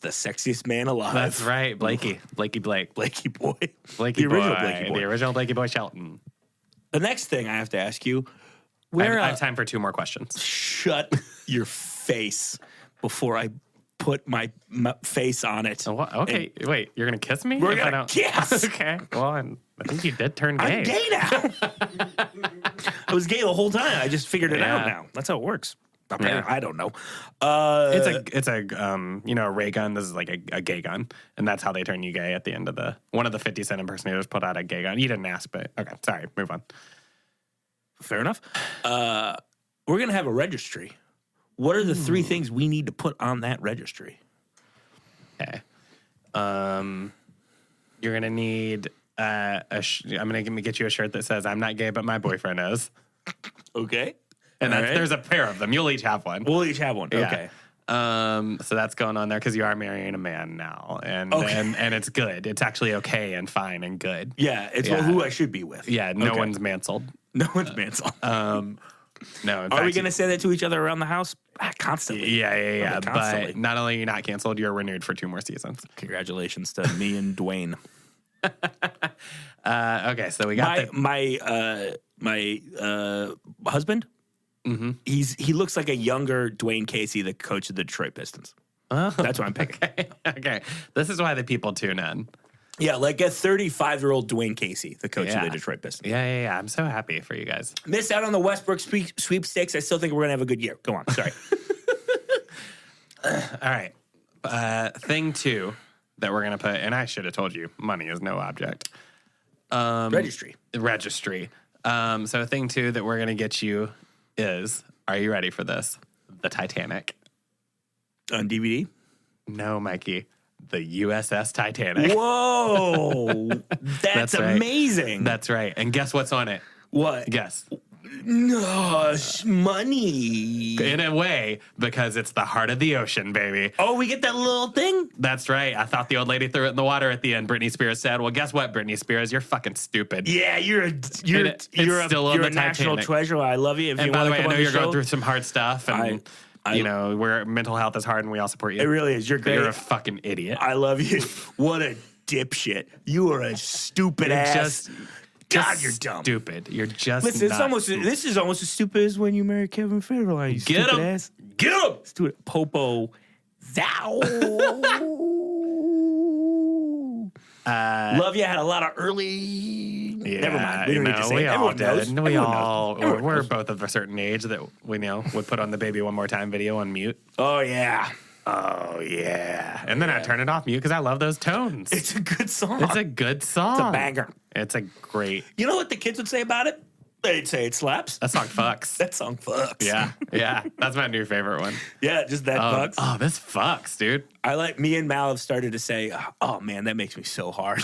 the sexiest man alive. That's right. Blakey Boy. The original Blakey Boy Shelton. The next thing I have to ask you, I have time for 2 more questions. Shut your face before I put my face on it. Okay, wait, you're going to kiss me? We're going to kiss. Okay, well, I think you did turn gay. I'm gay now. I was gay the whole time. I just figured it out now. That's how it works. Apparently, I don't know. It's a ray gun. This is like a gay gun, and that's how they turn you gay at the end of one of the 50 Cent impersonators put out a gay gun. You didn't ask, but okay, sorry, move on. Fair enough. We're gonna have a registry. What are the 3 things we need to put on that registry? Okay. You're gonna need I'm gonna get you a shirt that says "I'm not gay, but my boyfriend is." Okay. And there's a pair of them. You'll each have one. We'll each have one. Yeah. Okay. So that's going on there because you are marrying a man now, and it's good. It's actually okay and fine and good. Yeah, it's who I should be with. Yeah, no one's mansled. No one's mansled. No. Are we going to say that to each other around the house? Constantly. Yeah. But not only are you not canceled, you're renewed for 2 more seasons. Congratulations to me and Dwayne. Okay, so we got my husband. Mm-hmm. He looks like a younger Dwayne Casey, the coach of the Detroit Pistons. That's what I'm picking. Okay. This is why the people tune in. Yeah, like a 35-year-old Dwayne Casey, the coach of the Detroit Pistons. Yeah. I'm so happy for you guys. Missed out on the Westbrook sweepstakes. I still think we're going to have a good year. Go on. Sorry. All right. Thing 2 that we're going to put, and I should have told you, money is no object. Registry. So thing 2 that we're going to get you is, are you ready for this? The Titanic. On DVD? No, Mikey. The USS Titanic. Whoa. That's amazing. That's right. And guess what's on it? What? Guess. No, money. In a way, because it's the heart of the ocean, baby. Oh, we get that little thing? That's right. I thought the old lady threw it in the water at the end, Britney Spears said. Well, guess what, Britney Spears? You're fucking stupid. Yeah, you're a national treasure. I love you. And by the way, I know you're going through some hard stuff. And where mental health is hard and we all support you. It really is. You're great. You're a fucking idiot. I love you. What a dipshit. You are a stupid ass. God, you're dumb. Stupid. You're just Listen, this is almost as stupid as when you married Kevin Federline. You Get stupid him. ass. Get him. Stupid Popo. Thou. Love you. Had a lot of early. Yeah, never mind. We don't need to say we it. all Everyone knows. We're both of a certain age that we know would put on the Baby One More Time video on mute. Oh, yeah. And then I turn it off mute because I love those tones. It's a good song. It's a good song. It's a banger. It's a great. You know what the kids would say about it? They'd say it slaps. That song fucks. That song fucks. Yeah. That's my new favorite one. Yeah, just that fucks. Oh, this fucks, dude. Me and Mal have started to say, oh man, that makes me so hard.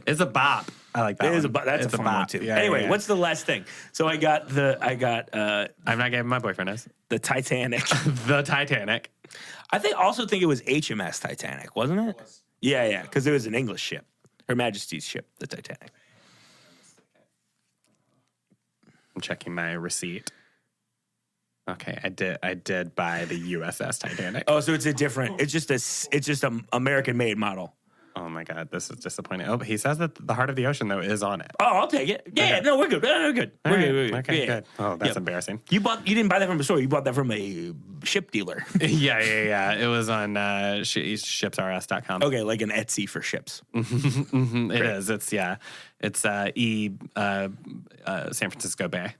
It's a bop. I like that. That's a fun one too. Yeah, anyway, yeah. what's the last thing? So I got I'm not giving my boyfriend this. The Titanic. The Titanic. I also think it was HMS Titanic, wasn't it? It was. Yeah, because it was an English ship. Her Majesty's ship, the Titanic. I'm checking my receipt. Okay, I did buy the USS Titanic. Oh, so it's just a American made model. Oh my God, this is disappointing. Oh, but he says that the heart of the ocean though is on it. Oh, I'll take it. Yeah, okay. No, we're good. We're good. Okay, good. Oh, that's embarrassing. You didn't buy that from a store. You bought that from a ship dealer. Yeah. It was on shipsrs.com. Okay, like an Etsy for ships. It is. It's San Francisco Bay.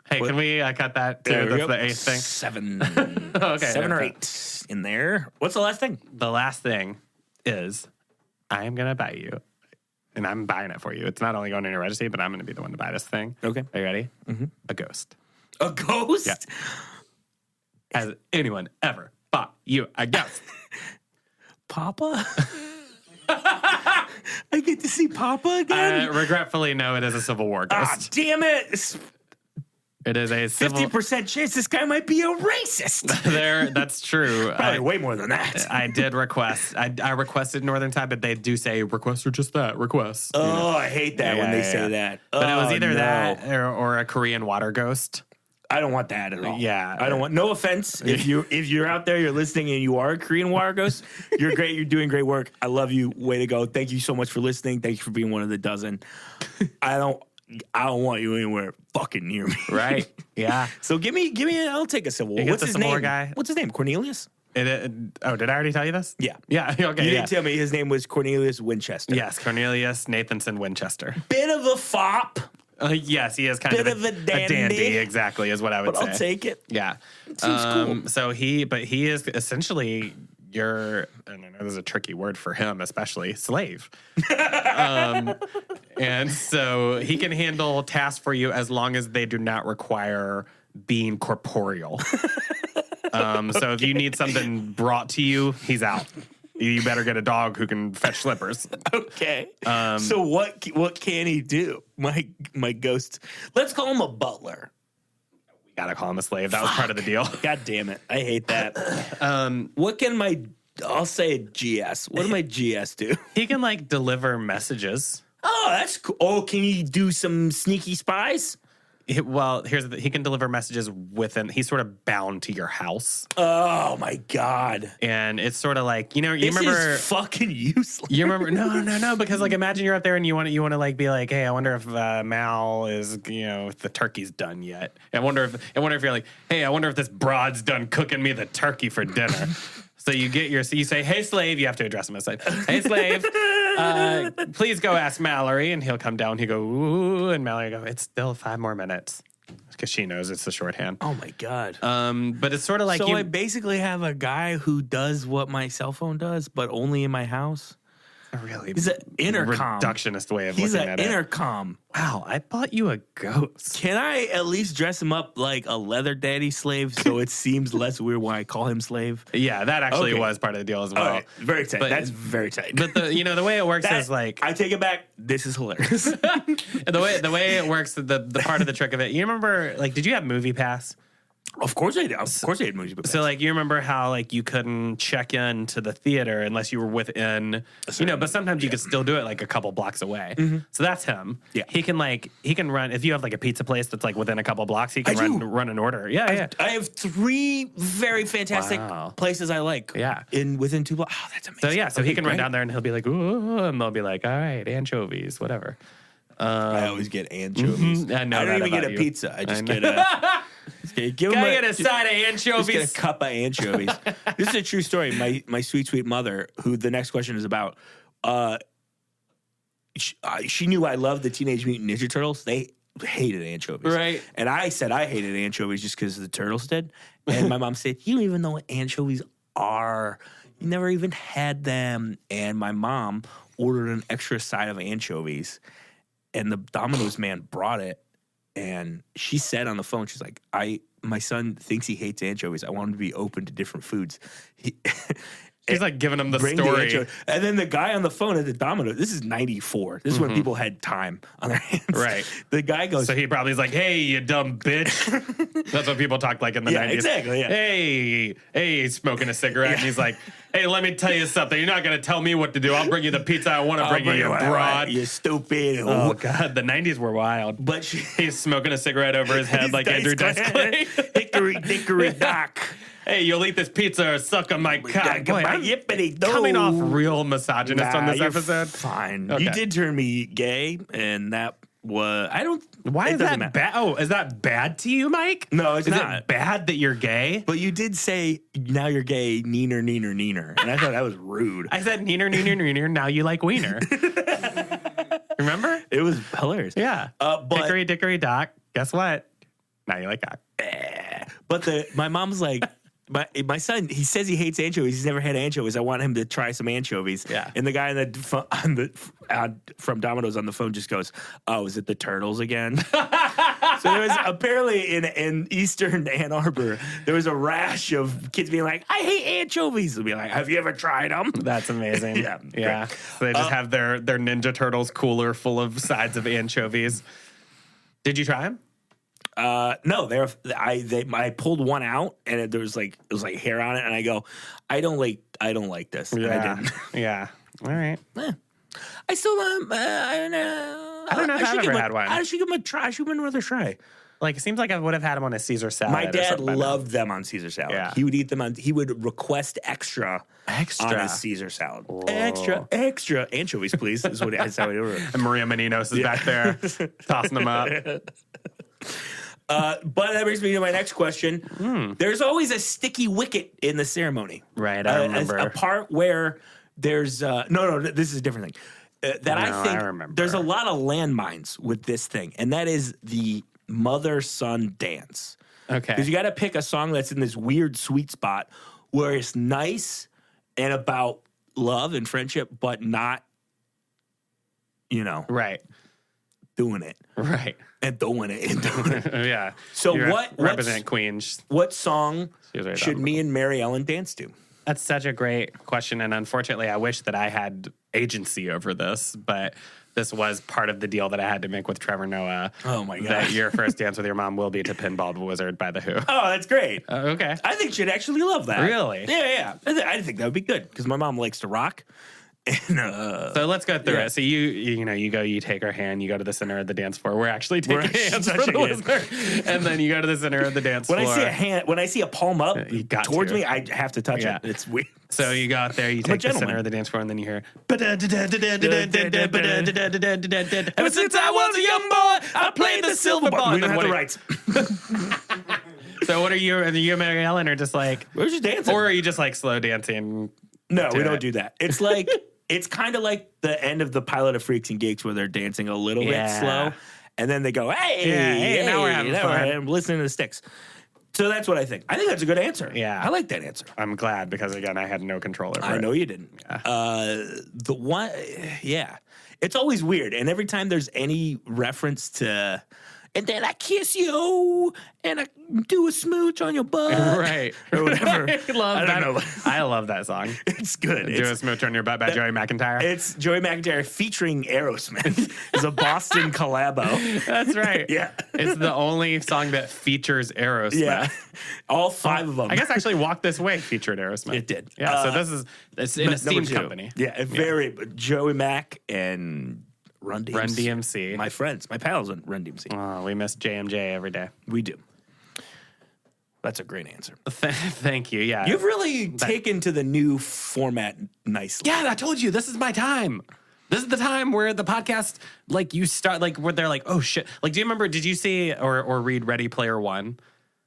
Hey, can we cut that to the 8th thing? 7. Okay, 7 or 8 in there. What's the last thing? The last thing is I am going to buy you, and I'm buying it for you. It's not only going in your registry, but I'm going to be the one to buy this thing. Okay. Are you ready? Mm-hmm. A ghost. A ghost? Yeah. Has anyone ever bought you a ghost? Papa? I get to see Papa again? Regretfully, no, it is a Civil War ghost. Ah, damn it. It is a 50% chance this guy might be a racist. That's true. Probably way more than that. I did request. I requested Northern Time, but they do say requests are just that, requests. Oh, I hate that when they say that. But it was either that or a Korean water ghost. I don't want that at all. Yeah. I don't want, no offense. If you're out there, you're listening and you are a Korean water ghost, you're great. You're doing great work. I love you. Way to go. Thank you so much for listening. Thank you for being one of the dozen. I don't want you anywhere fucking near me. Right. Yeah. So give me. I'll take a Civil War. What's his name? Guy. What's his name? Cornelius. Did I already tell you this? Yeah. Yeah. Okay. You didn't tell me his name was Cornelius Winchester. Yes, Cornelius Nathanson Winchester. Bit of a fop. Yes, he is kind of a dandy. Exactly, is what I would say. I'll take it. Yeah. It seems cool. So he is essentially your, and I know there's a tricky word for him, especially slave. And so he can handle tasks for you as long as they do not require being corporeal. So if you need something brought to you, he's out. You better get a dog who can fetch slippers. Okay. So what can he do? My ghost. Let's call him a butler. We gotta call him a slave. That was part of the deal. God damn it! I hate that. What can I'll say GS. What do my GS do? He can like deliver messages. Oh, that's cool. Oh, can he do some sneaky spies? Well, he can deliver messages he's sort of bound to your house. Oh my God. And it's sort of like, you this remember is fucking useless. You remember no, because like imagine you're up there and you want to like be like, hey, I wonder if Mal is, if the turkey's done yet. I wonder if you're like, hey, I wonder if this broad's done cooking me the turkey for dinner. So you say, hey, slave, you have to address him as slave. Hey, slave, please go ask Mallory. And he'll come down. He'll go, ooh, and Mallory go, it's still 5 more minutes. Because she knows it's the shorthand. Oh, my God. But it's sort of like I basically have a guy who does what my cell phone does, but only in my house. Really? He's an intercom. Reductionist way of looking at it. He's an intercom. Wow, I bought you a ghost. Can I at least dress him up like a leather daddy slave so it seems less weird when I call him slave? Yeah, that actually was part of the deal as well. Right. Very tight. That's very tight. But the way it works is like I take it back. This is hilarious. the way it works, the part of the trick of it. You remember, like, did you have Movie Pass? Of course I did. Of course I had Movie Pass. So, like, you remember how, like, you couldn't check in to the theater unless you were within, but sometimes you could still do it, like, a couple blocks away. Mm-hmm. So that's him. Yeah. He can run, if you have, like, a pizza place that's, like, within a couple blocks, he can run an order. Yeah, I have 3 very fantastic places I like. Yeah. Within 2 blocks. Oh, that's amazing. So he can run down there and he'll be like, ooh, and they'll be like, all right, anchovies, whatever. I always get anchovies. Mm-hmm. I don't even get a pizza. I just get a... get a side of anchovies? Just get a cup of anchovies. This is a true story. My sweet, sweet mother, who the next question is about, she knew I loved the Teenage Mutant Ninja Turtles. They hated anchovies. Right. And I said I hated anchovies just because the turtles did. And my mom said, you don't even know what anchovies are. You never even had them. And my mom ordered an extra side of anchovies. And the Domino's man brought it, and she said on the phone, she's like, my son thinks he hates anchovies. I want him to be open to different foods. She's like giving him the story. And then the guy on the phone at the Domino's, this is 94. This is when people had time on their hands. Right. The guy goes. So he probably is like, hey, you dumb bitch. That's what people talked like in the 90s. Exactly, yeah. Hey, he's smoking a cigarette. And he's like, hey, let me tell you something. You're not going to tell me what to do. I'll bring you the pizza I want to bring you, you broad. You stupid. Oh, God. The 90s were wild. But he's smoking a cigarette over his head like Andrew Dice Clay. Hickory dickory dock. Hey, you'll eat this pizza or suck on my cock. Boy, yippity coming off real misogynist on this episode. Fine. Okay. You did turn me gay, and that was Why is that bad? Oh, is that bad to you, Mike? No, it's not. Is it bad that you're gay? But you did say now you're gay, neener, neener, neener, and I thought that was rude. I said neener, neener, neener. Now you like wiener. Remember? It was hilarious. Yeah. But Hickory dickory dock. Guess what? Now you like cock. But my mom's like. My son, he says he hates anchovies. He's never had anchovies. I want him to try some anchovies. Yeah. And the guy from Domino's on the phone just goes, "Oh, is it the turtles again?" So there was apparently in Eastern Ann Arbor, there was a rash of kids being like, "I hate anchovies." They'll be like, "Have you ever tried them?" That's amazing. Yeah. Yeah. So they just have their Ninja Turtles cooler full of sides of anchovies. Did you try them? No, I pulled one out and it was like hair on it, and I go, I don't like this. Yeah, and I didn't. Yeah. All right. I still I don't know if I've ever had one. I should give them a try. I should give them another try. Like, it seems like I would have had them on a Caesar salad. My dad loved them on Caesar salad. Yeah. He would eat them he would request extra on his Caesar salad. Whoa. Extra anchovies, please. Is what that's how he ordered. And Maria Menounos is back there tossing them up. But that brings me to my next question. There's always a sticky wicket in the ceremony. Right, I remember. A part where there's... No, this is a different thing. I think there's a lot of landmines with this thing, and that is the mother-son dance. Okay. Because you got to pick a song that's in this weird sweet spot where it's nice and about love and friendship, but not, right, doing it. Right. And doing it and doing it. Yeah. So represent Queens. What song should me and Mary Ellen dance to? That's such a great question, and unfortunately, I wish that I had agency over this, but this was part of the deal that I had to make with Trevor Noah. Oh, my God. That your first dance with your mom will be to Pinball Wizard by The Who. Oh, that's great. Okay. I think she'd actually love that. Really? Yeah. I think that would be good, because my mom likes to rock. And, so let's go through it. So you take her hand, you go to the center of the dance floor. We're actually taking hands from the listener. And then you go to the center of the dance floor. When I see a palm up towards me, I have to touch it. It's weird. So you go out there, you take the center of the dance floor, and then you hear ever since I was a young boy, I played the silver ball. We don't have the rights. So what are you and Mary Ellen are just like, we're just dancing. Or are you just like slow dancing? No, we don't do that. It's like it's kind of like the end of the pilot of Freaks and Geeks where they're dancing a little bit slow, and then they go, hey, now we're having fun. I'm listening to the Sticks. So that's what I think. I think that's a good answer. Yeah. I like that answer. I'm glad, because again, I had no control over it. I know you didn't. Yeah. It's always weird, and every time there's any reference to, and then I kiss you, and I do a smooch on your butt. Right. Or whatever. I love that song. It's good. Do a smooch on your butt by Joey McIntyre. It's Joey McIntyre featuring Aerosmith. It's a Boston collabo. That's right. Yeah. It's the only song that features Aerosmith. Yeah. All 5 of them. I guess actually Walk This Way featured Aerosmith. It did. Yeah, so it's an esteemed company. Yeah, Joey Mac and Run DMC. My friends, my pals in Run DMC. Oh, we miss JMJ every day. We do. That's a great answer. Thank you. Yeah. You've really taken to the new format nicely. Yeah, I told you, this is my time. This is the time where the podcast, like, you start, like, where they're like, oh, shit. Like, do you remember, did you see or read Ready Player One?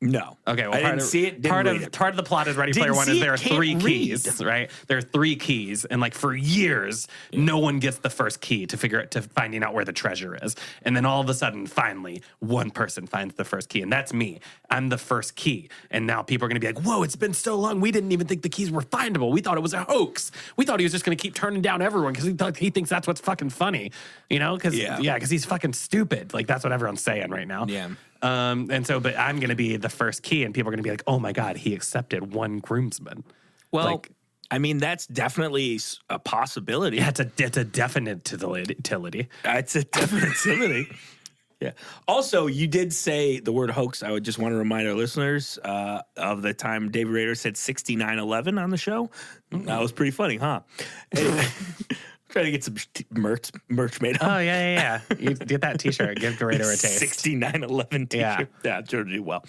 No. Okay, well, I didn't see it. Part of the plot is Ready Player One is there are 3 keys, right? There are 3 keys, and like for years, no one gets the first key to finding out where the treasure is, and then all of a sudden, finally, one person finds the first key, and that's me. I'm the first key, and now people are going to be like, "Whoa, it's been so long. We didn't even think the keys were findable. We thought it was a hoax. We thought he was just going to keep turning down everyone because he thinks that's what's fucking funny, Because he's fucking stupid. Like that's what everyone's saying right now. Yeah. But I'm going to be the first key, and people are going to be like, "Oh my God, he accepted one groomsman." Well, I mean, that's definitely a possibility. Yeah, it's a definite utility. It's a definite utility. Yeah. Also, you did say the word hoax. I would just want to remind our listeners of the time David Rader said 6911 on the show. Mm-hmm. That was pretty funny, huh? Anyway. Trying to get some merch made up. Oh, yeah. You get that T-shirt. Give Dorado a taste. 6911 T-shirt. Yeah, it's going to do well.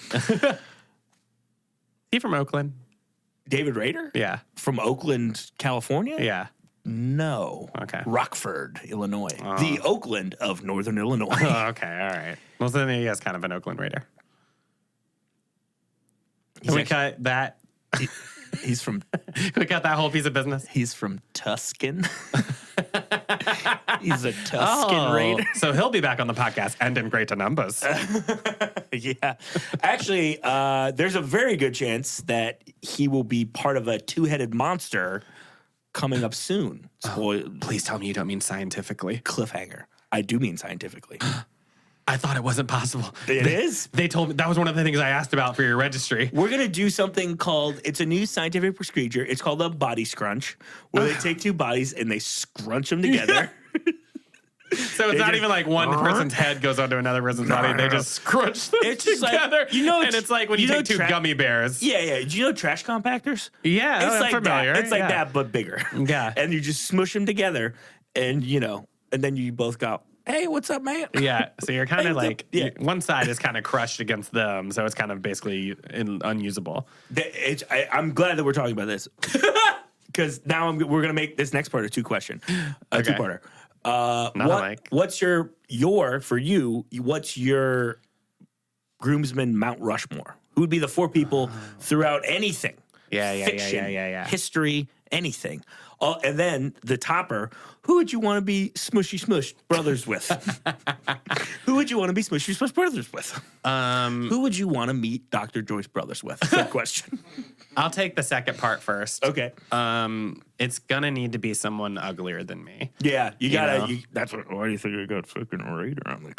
He from Oakland? David Rader? Yeah. From Oakland, California? Yeah. No. Okay. Rockford, Illinois. Oh. The Oakland of Northern Illinois. Oh, okay. All right. Well, then he has kind of an Oakland Raider. Can we cut that? He's from... Can we cut that whole piece of business? He's from Tuscan. He's a Tuscan Raider. So he'll be back on the podcast and in greater numbers. Yeah. Actually, there's a very good chance that he will be part of a 2-headed monster coming up soon. Please tell me you don't mean scientifically. Cliffhanger. I do mean scientifically. I thought it wasn't possible. It is? They told me that was one of the things I asked about for your registry. We're going to do something called, it's a new scientific procedure. It's called a body scrunch, where they take 2 bodies and they scrunch them together. So it's not even like one person's head goes onto another person's body. They just scrunch them together. Like, and it's like when you take 2 gummy bears. Yeah. Do you know trash compactors? Yeah, it's like familiar. That. It's like that, but bigger. Yeah. And you just smush them together, and and then you both go, hey, what's up, man? Yeah, so you're kind of like, one side is kind of crushed against them, so it's kind of basically unusable. I'm glad that we're talking about this. Because now we're going to make this next part a 2-question. A 2-parter. What's your groomsman Mount Rushmore? Who would be the 4 people throughout anything? Yeah. Fiction, history, anything. And then the topper, who would you want to be Smushy Smush brothers with? Who would you want to be Smushy Smush brothers with? Who would you want to meet Dr. Joyce brothers with? Good question. I'll take the second part first. Okay. It's gonna need to be someone uglier than me. Yeah, you gotta. That's what. Why do you think I got fucking Raider on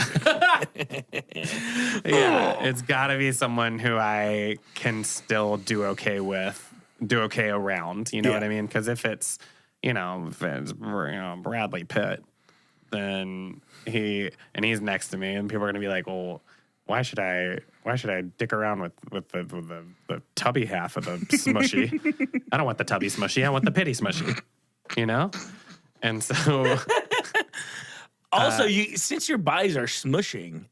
Yeah, it's gotta be someone who I can still do okay with, do okay around. You know what I mean? Because if it's Bradley Pitt, then he's next to me, and people are gonna be like, well, why should I dick around with the tubby half of the smushy? I don't want the tubby smushy. I want the pity smushy. You know? And so also since your bodies are smushing,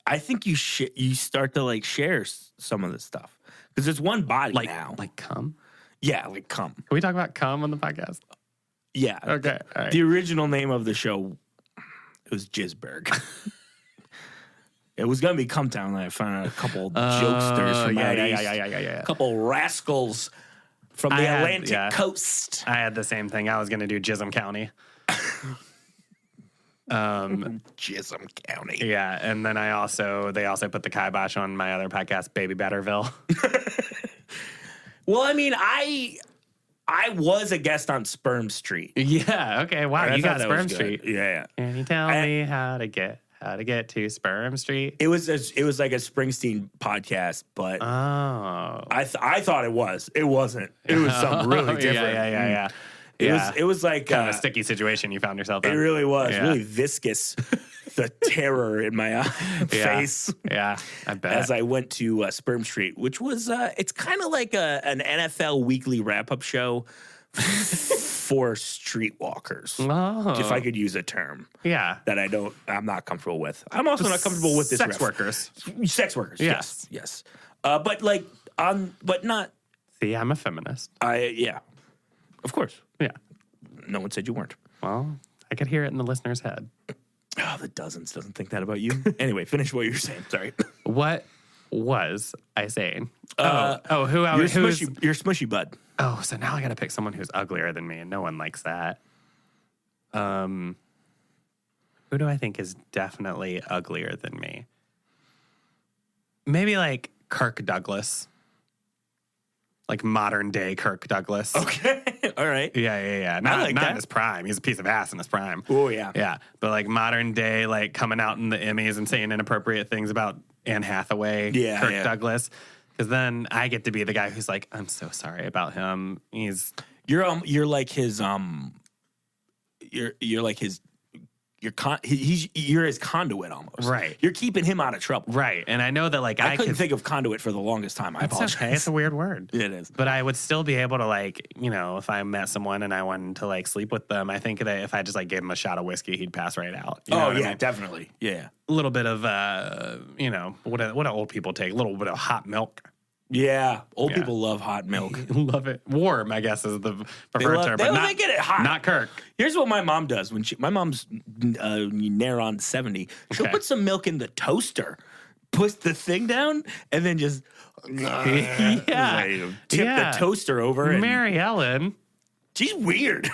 I think you start to like share some of this stuff. Because there's one body now. Like cum? Yeah, like cum. Can we talk about cum on the podcast? Yeah. Okay. All right. The original name of the show was Jizzberg. It was going to be Cum Town, and I found out a couple jokesters from out east. Yeah. A couple rascals from the Atlantic coast. I had the same thing. I was going to do Chisholm County. Chisholm County. Yeah, and then they also put the kibosh on my other podcast, Baby Batterville. Well, I mean, I was a guest on Sperm Street. Yeah, okay. Wow, you got Sperm Street. Yeah. Can you tell me how to get to Sperm Street? It was like a Springsteen podcast, but I thought it was. It wasn't. It was something really different. Yeah. It was like kind of a sticky situation you found yourself in. It really was. Really viscous. The terror in my face. Yeah, I bet. As I went to Sperm Street, which was it's kind of like an NFL weekly wrap-up show for streetwalkers. Oh. If I could use a term. Yeah. That I'm not comfortable with. I'm also not comfortable with this. Sex workers. Sex workers. Yes. But not. See, I'm a feminist. Yeah. Of course. Yeah. No one said you weren't. Well, I could hear it in the listener's head. Oh, the dozens doesn't think that about you. Anyway, finish what you're saying. Sorry. What was I saying? You're smushy bud. Oh, so now I got to pick someone who's uglier than me, and no one likes that. Who do I think is definitely uglier than me? Maybe like Kirk Douglas. Like modern day Kirk Douglas. Okay. All right. Yeah. Not in his prime. He's a piece of ass in his prime. Oh, yeah. Yeah. But like modern day, like coming out in the Emmys and saying inappropriate things about Anne Hathaway. Yeah. Kirk Douglas. Because then I get to be the guy who's like, I'm so sorry about him. You're like his you're like his you're his conduit almost. Right. You're keeping him out of trouble. Right. And I know that like I couldn't think of conduit for the longest time. I apologize. Okay. It's a weird word. It is. But I would still be able to like, if I met someone and I wanted to like sleep with them, I think that if I just like gave him a shot of whiskey, he'd pass right out. You know what I mean? Definitely. Yeah. A little bit of what do old people take? A little bit of hot milk. Yeah, old people love hot milk. Love it. Warm, I guess, is the preferred term. But they get it hot. Not Kirk. Here's what my mom does. My mom's near on 70. She'll put some milk in the toaster, push the thing down, and then just tip the toaster over. Mary Ellen. She's weird.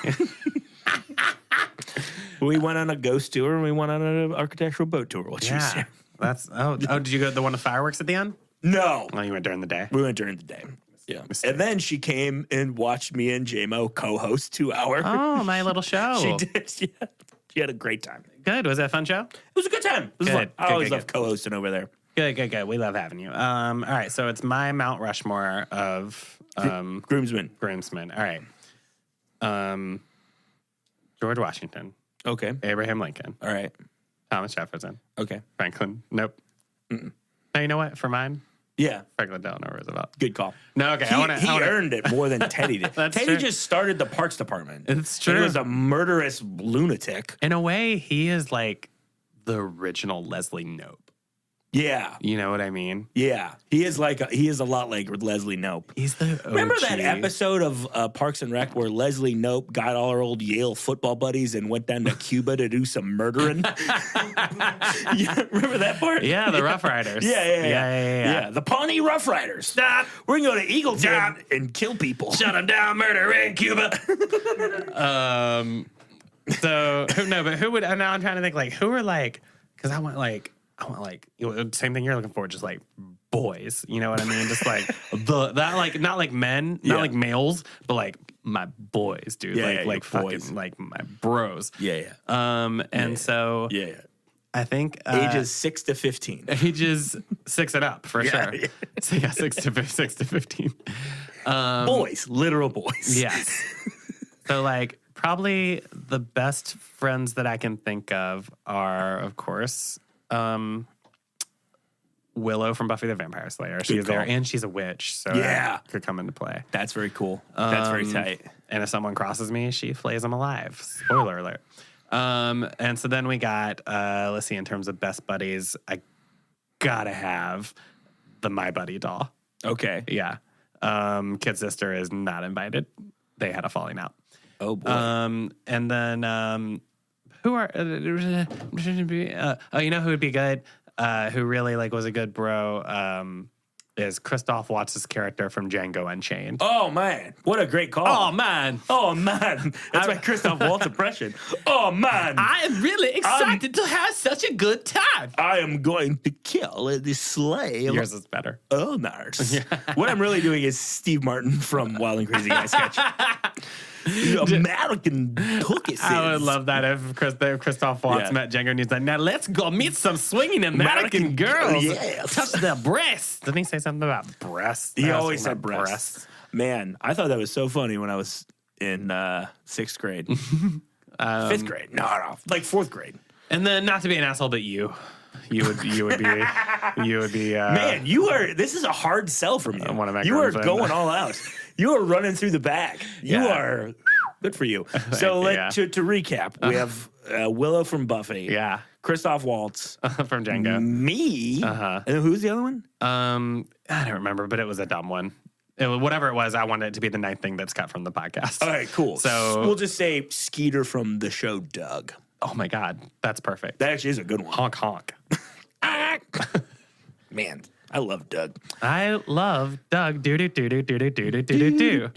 We went on a ghost tour and we went on an architectural boat tour. While she was here. Did you go to the one with fireworks at the end? No. Oh, you went during the day? We went during the day. Yeah. And then she came and watched me and J-Mo co-host 2 hours. Oh, my little show. She did. Yeah. She had a great time. Good. Was it a fun show? It was a good time. It was fun. I always love co-hosting over there. Good. We love having you. All right. So it's my Mount Rushmore of groomsmen. All right. George Washington. Okay. Abraham Lincoln. All right. Thomas Jefferson. Okay. Franklin. Nope. Mm-mm. Now, you know what? For mine? Yeah. Franklin Delano Roosevelt. Good call. No, okay. He earned it more than Teddy did. Teddy true. just started the Parks Department. It's true. He was a murderous lunatic. In a way, he is like the original Leslie Knope. Yeah. You know what I mean? Yeah. He is a lot like Leslie Knope. He's the OG. Remember that episode of Parks and Rec where Leslie Knope got all our old Yale football buddies and went down to Cuba to do some murdering? Remember that part? Yeah, the Rough Riders. Yeah. The Pawnee Rough Riders. Stop. We're going to go to Eagleton and kill people. Shut them down, murder in Cuba. But who would, now I'm trying to think, like, who are, like, because I want, like, same thing you're looking for, just, like, boys. You know what I mean? Just, like, not like men, not like males, but, like, my boys, dude. Like fucking, boys. Like, my bros. So. Yeah. I think ages 6 to 15. Ages 6 and up for sure. Yeah. So yeah, 6 to 15. Boys, literal boys. Yes. So like probably the best friends that I can think of are, of course, Willow from Buffy the Vampire Slayer. She's there, and she's a witch, so that could come into play. That's very cool. That's very tight. And if someone crosses me, she flays them alive. Spoiler alert. And so then we got, let's see, in terms of best buddies, I gotta have the My Buddy doll. Okay. Yeah. Kid sister is not invited. They had a falling out. Oh boy. And then, who are, you know who would be good? Who really like was a good bro, is Christoph Waltz's character from Django Unchained. Oh, man. What a great call. Oh, man. That's my Christoph Waltz impression. Oh, man. I am really excited to have such a good time. I am going to kill the sleigh. Yours is better. Oh, nice. Yeah. What I'm really doing is Steve Martin from Wild and Crazy Guy sketch. American cookies. I would love that if Christoph Waltz met Django and he's like, now let's go meet some swinging American girls. Yes. Touch their breasts. Didn't he say something about breasts? He always said breasts. Man, I thought that was so funny when I was in 6th grade. 5th grade. No. Like 4th grade. And then, not to be an asshole, but you would be. Man, this is a hard sell from you. One of my you are going all out. You are running through the bag. You are good for you. So to recap, we have Willow from Buffy. Yeah. Christoph Waltz from Django. Me. And who's the other one? I don't remember, but it was a dumb one. Whatever it was, I wanted it to be the 9th thing that's cut from the podcast. All right, cool. So we'll just say Skeeter from the show Doug. Oh my God, that's perfect. That actually is a good one. Honk honk. Man, I love Doug. I love Doug. Do do do do do do do do do do.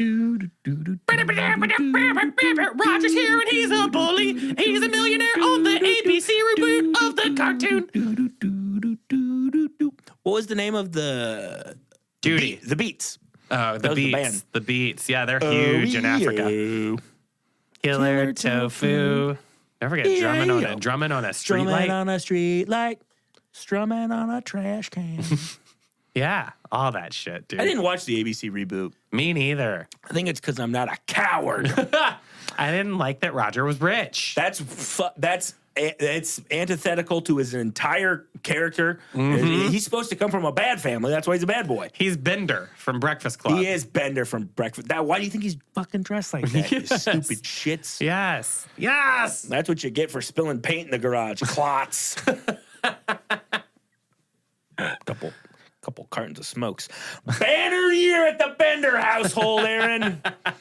Roger's here and he's a bully. He's a millionaire on the ABC reboot of the cartoon. What was the name of the Judy? The Beats. Oh, the Beats. The Beats. Yeah, they're huge in Africa. Killer tofu. Don't forget drumming on a street light. Strumming on a street light. Strumming on a trash can. Yeah, all that shit, dude. I didn't watch the ABC reboot. Me neither. I think it's because I'm not a coward. I didn't like that Roger was rich. It's antithetical to his entire character. Mm-hmm. He's supposed to come from a bad family. That's why he's a bad boy. He's Bender from Breakfast Club. He is Bender from Breakfast. Why do you think he's fucking dressed like that? Yes. You stupid shits. Yes. That's what you get for spilling paint in the garage. Clots. Couple cartons of smokes. Banner year at the Bender household, Aaron. I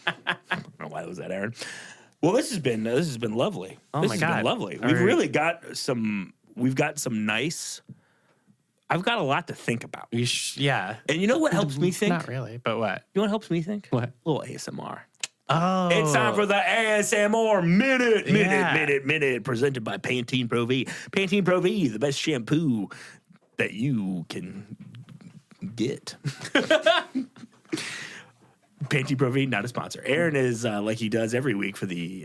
don't know why was that, Aaron. Well, this has been lovely. Oh this my has God. been lovely. We've really got some. We've got some nice. I've got a lot to think about. Yeah. And you know what helps me think? Not really, but what? You know what helps me think? What? A little ASMR. Oh. It's time for the ASMR minute, presented by Pantene Pro V. Pantene Pro V, the best shampoo that you can get. Pantene Pro V, not a sponsor. Aaron is, like he does every week for the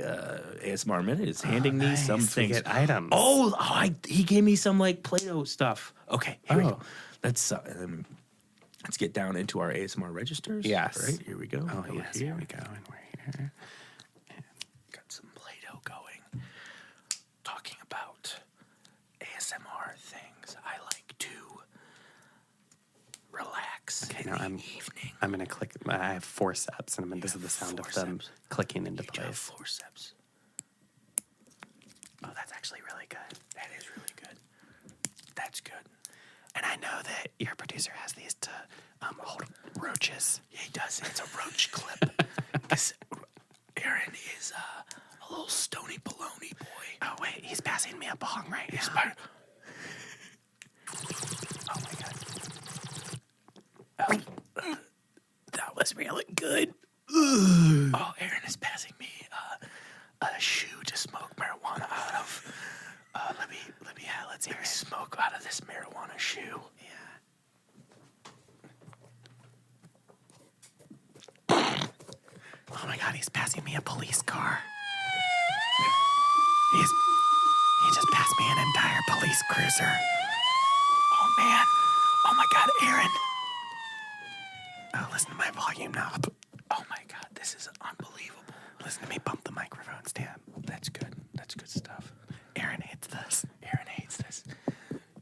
ASMR Minute, is handing me some things. Items. He gave me some, like, Play-Doh stuff. Okay, here we go. Let's get down into our ASMR registers. Yes. All right, here we go. Oh, yes, here we go. And we're here. Got some Play-Doh going. Talking about ASMR things I like to relax in the evening. I'm going to click. I have forceps, and this is the sound of them clicking into place. You have forceps. Oh, that's actually really good. That is really good. That's good. And I know that your producer has these to hold roaches. Yeah, he does. It's a roach clip. Because Aaron is a little stony Bologna boy. Oh, wait. He's passing me a bong right now. Oh, my God. That was really good. Oh, Aaron is passing me a shoe to smoke marijuana out of. Let's hear it. Smoke out of this marijuana shoe. Yeah. Oh my God, he's passing me a police car. He just passed me an entire police cruiser. Oh man. Oh my God, Aaron. Oh, listen to my volume knob. Oh my God, this is unbelievable. Listen to me bump the microphone stand. That's good. That's good stuff. Aaron hates this. Aaron hates this.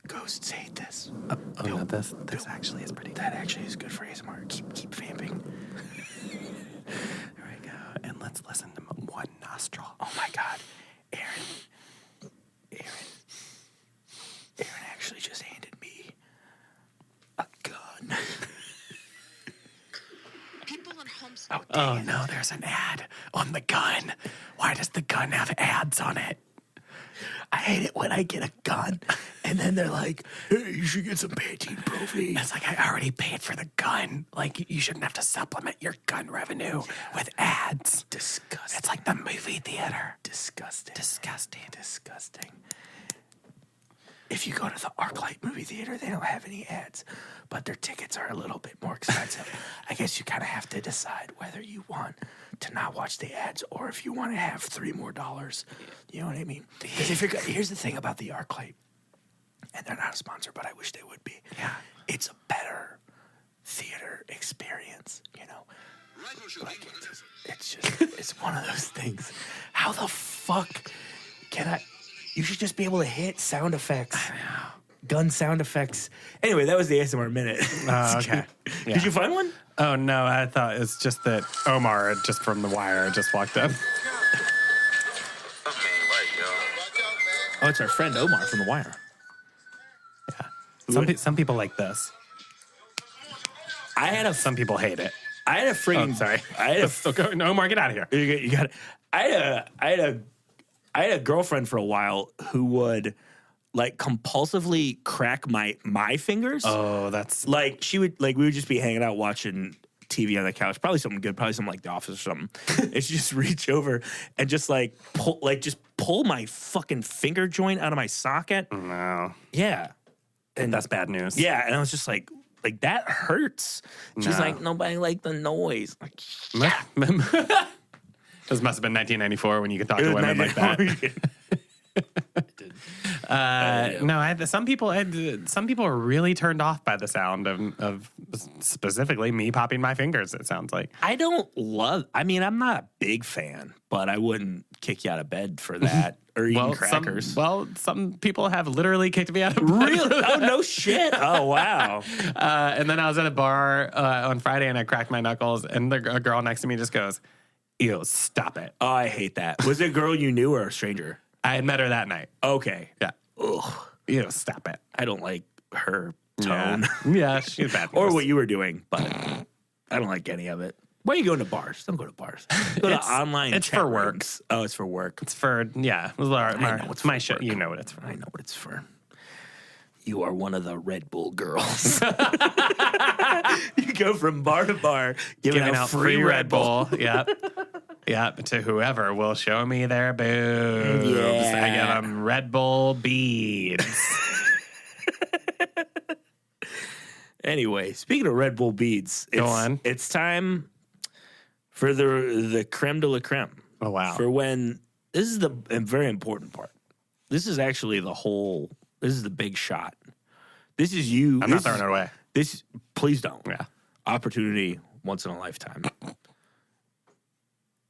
Ghosts hate this. Oh no, this actually is pretty good. That actually is good for ASMR. Keep vamping. There we go. And let's listen to one nostril. Oh my God. Aaron actually just handed me a gun. Oh no, there's an ad on the gun. Why does the gun have ads on it? I hate it when I get a gun and then they're like, hey, you should get some Pantene Pro-V. It's like, I already paid for the gun. Like, you shouldn't have to supplement your gun revenue with ads. Disgusting. It's like the movie theater. Disgusting. Disgusting. If you go to the ArcLight movie theater, they don't have any ads, but their tickets are a little bit more expensive. I guess you kind of have to decide whether you want to not watch the ads or if you want to have $3 more. You know what I mean? Because here's the thing about the ArcLight, and they're not a sponsor, but I wish they would be. Yeah, it's a better theater experience. You know, like it's one of those things. How the fuck can I? You should just be able to hit sound effects. I know. Gun sound effects. Anyway, that was the ASMR minute. Okay. Yeah. Did you find one? Oh, no. I thought it's just that Omar, just from The Wire, just walked up. Oh, it's our friend Omar from The Wire. Yeah. Some people like this. Some people hate it. I had a friggin'... Oh, sorry. Omar, get out of here. You got it. I had a girlfriend for a while who would like compulsively crack my fingers. Oh, that's like we would just be hanging out watching TV on the couch, probably something good, probably something like The Office or something. And she'd just reach over and just pull my fucking finger joint out of my socket. No. Yeah. And that's bad news. Yeah, and I was just like that hurts. She's like, nobody liked the noise. Like, yeah. This must have been 1994 when you could talk to women like that. No, some people are really turned off by the sound of specifically me popping my fingers. It sounds like I'm not a big fan, but I wouldn't kick you out of bed for that or eating crackers. Some people have literally kicked me out of bed. Really? Oh no shit! Oh wow! And then I was at a bar on Friday and I cracked my knuckles, and a girl next to me just goes, "Ew, stop it." Oh, I hate that. Was it a girl you knew or a stranger? I had met her that night. Okay. Yeah. Ugh. Ew, stop it. I don't like her tone. Yeah, she's bad. Or what you were doing, but I don't like any of it. Why are you going to bars? Don't go to bars. Go to online. It's for work. Rooms. Oh, it's for work. It's for, yeah. It's my show. You know what it's for. I know what it's for. You are one of the Red Bull girls. You go from bar to bar giving out free Red Bull. Yep. Yep. To whoever will show me their boobs. Yeah. I get them Red Bull beads. Anyway, speaking of Red Bull beads, it's time for the creme de la creme. Oh, wow. For when, this is the very important part. This is actually this is the big shot. This is you. I'm not throwing it away. Please don't. Yeah. Opportunity once in a lifetime.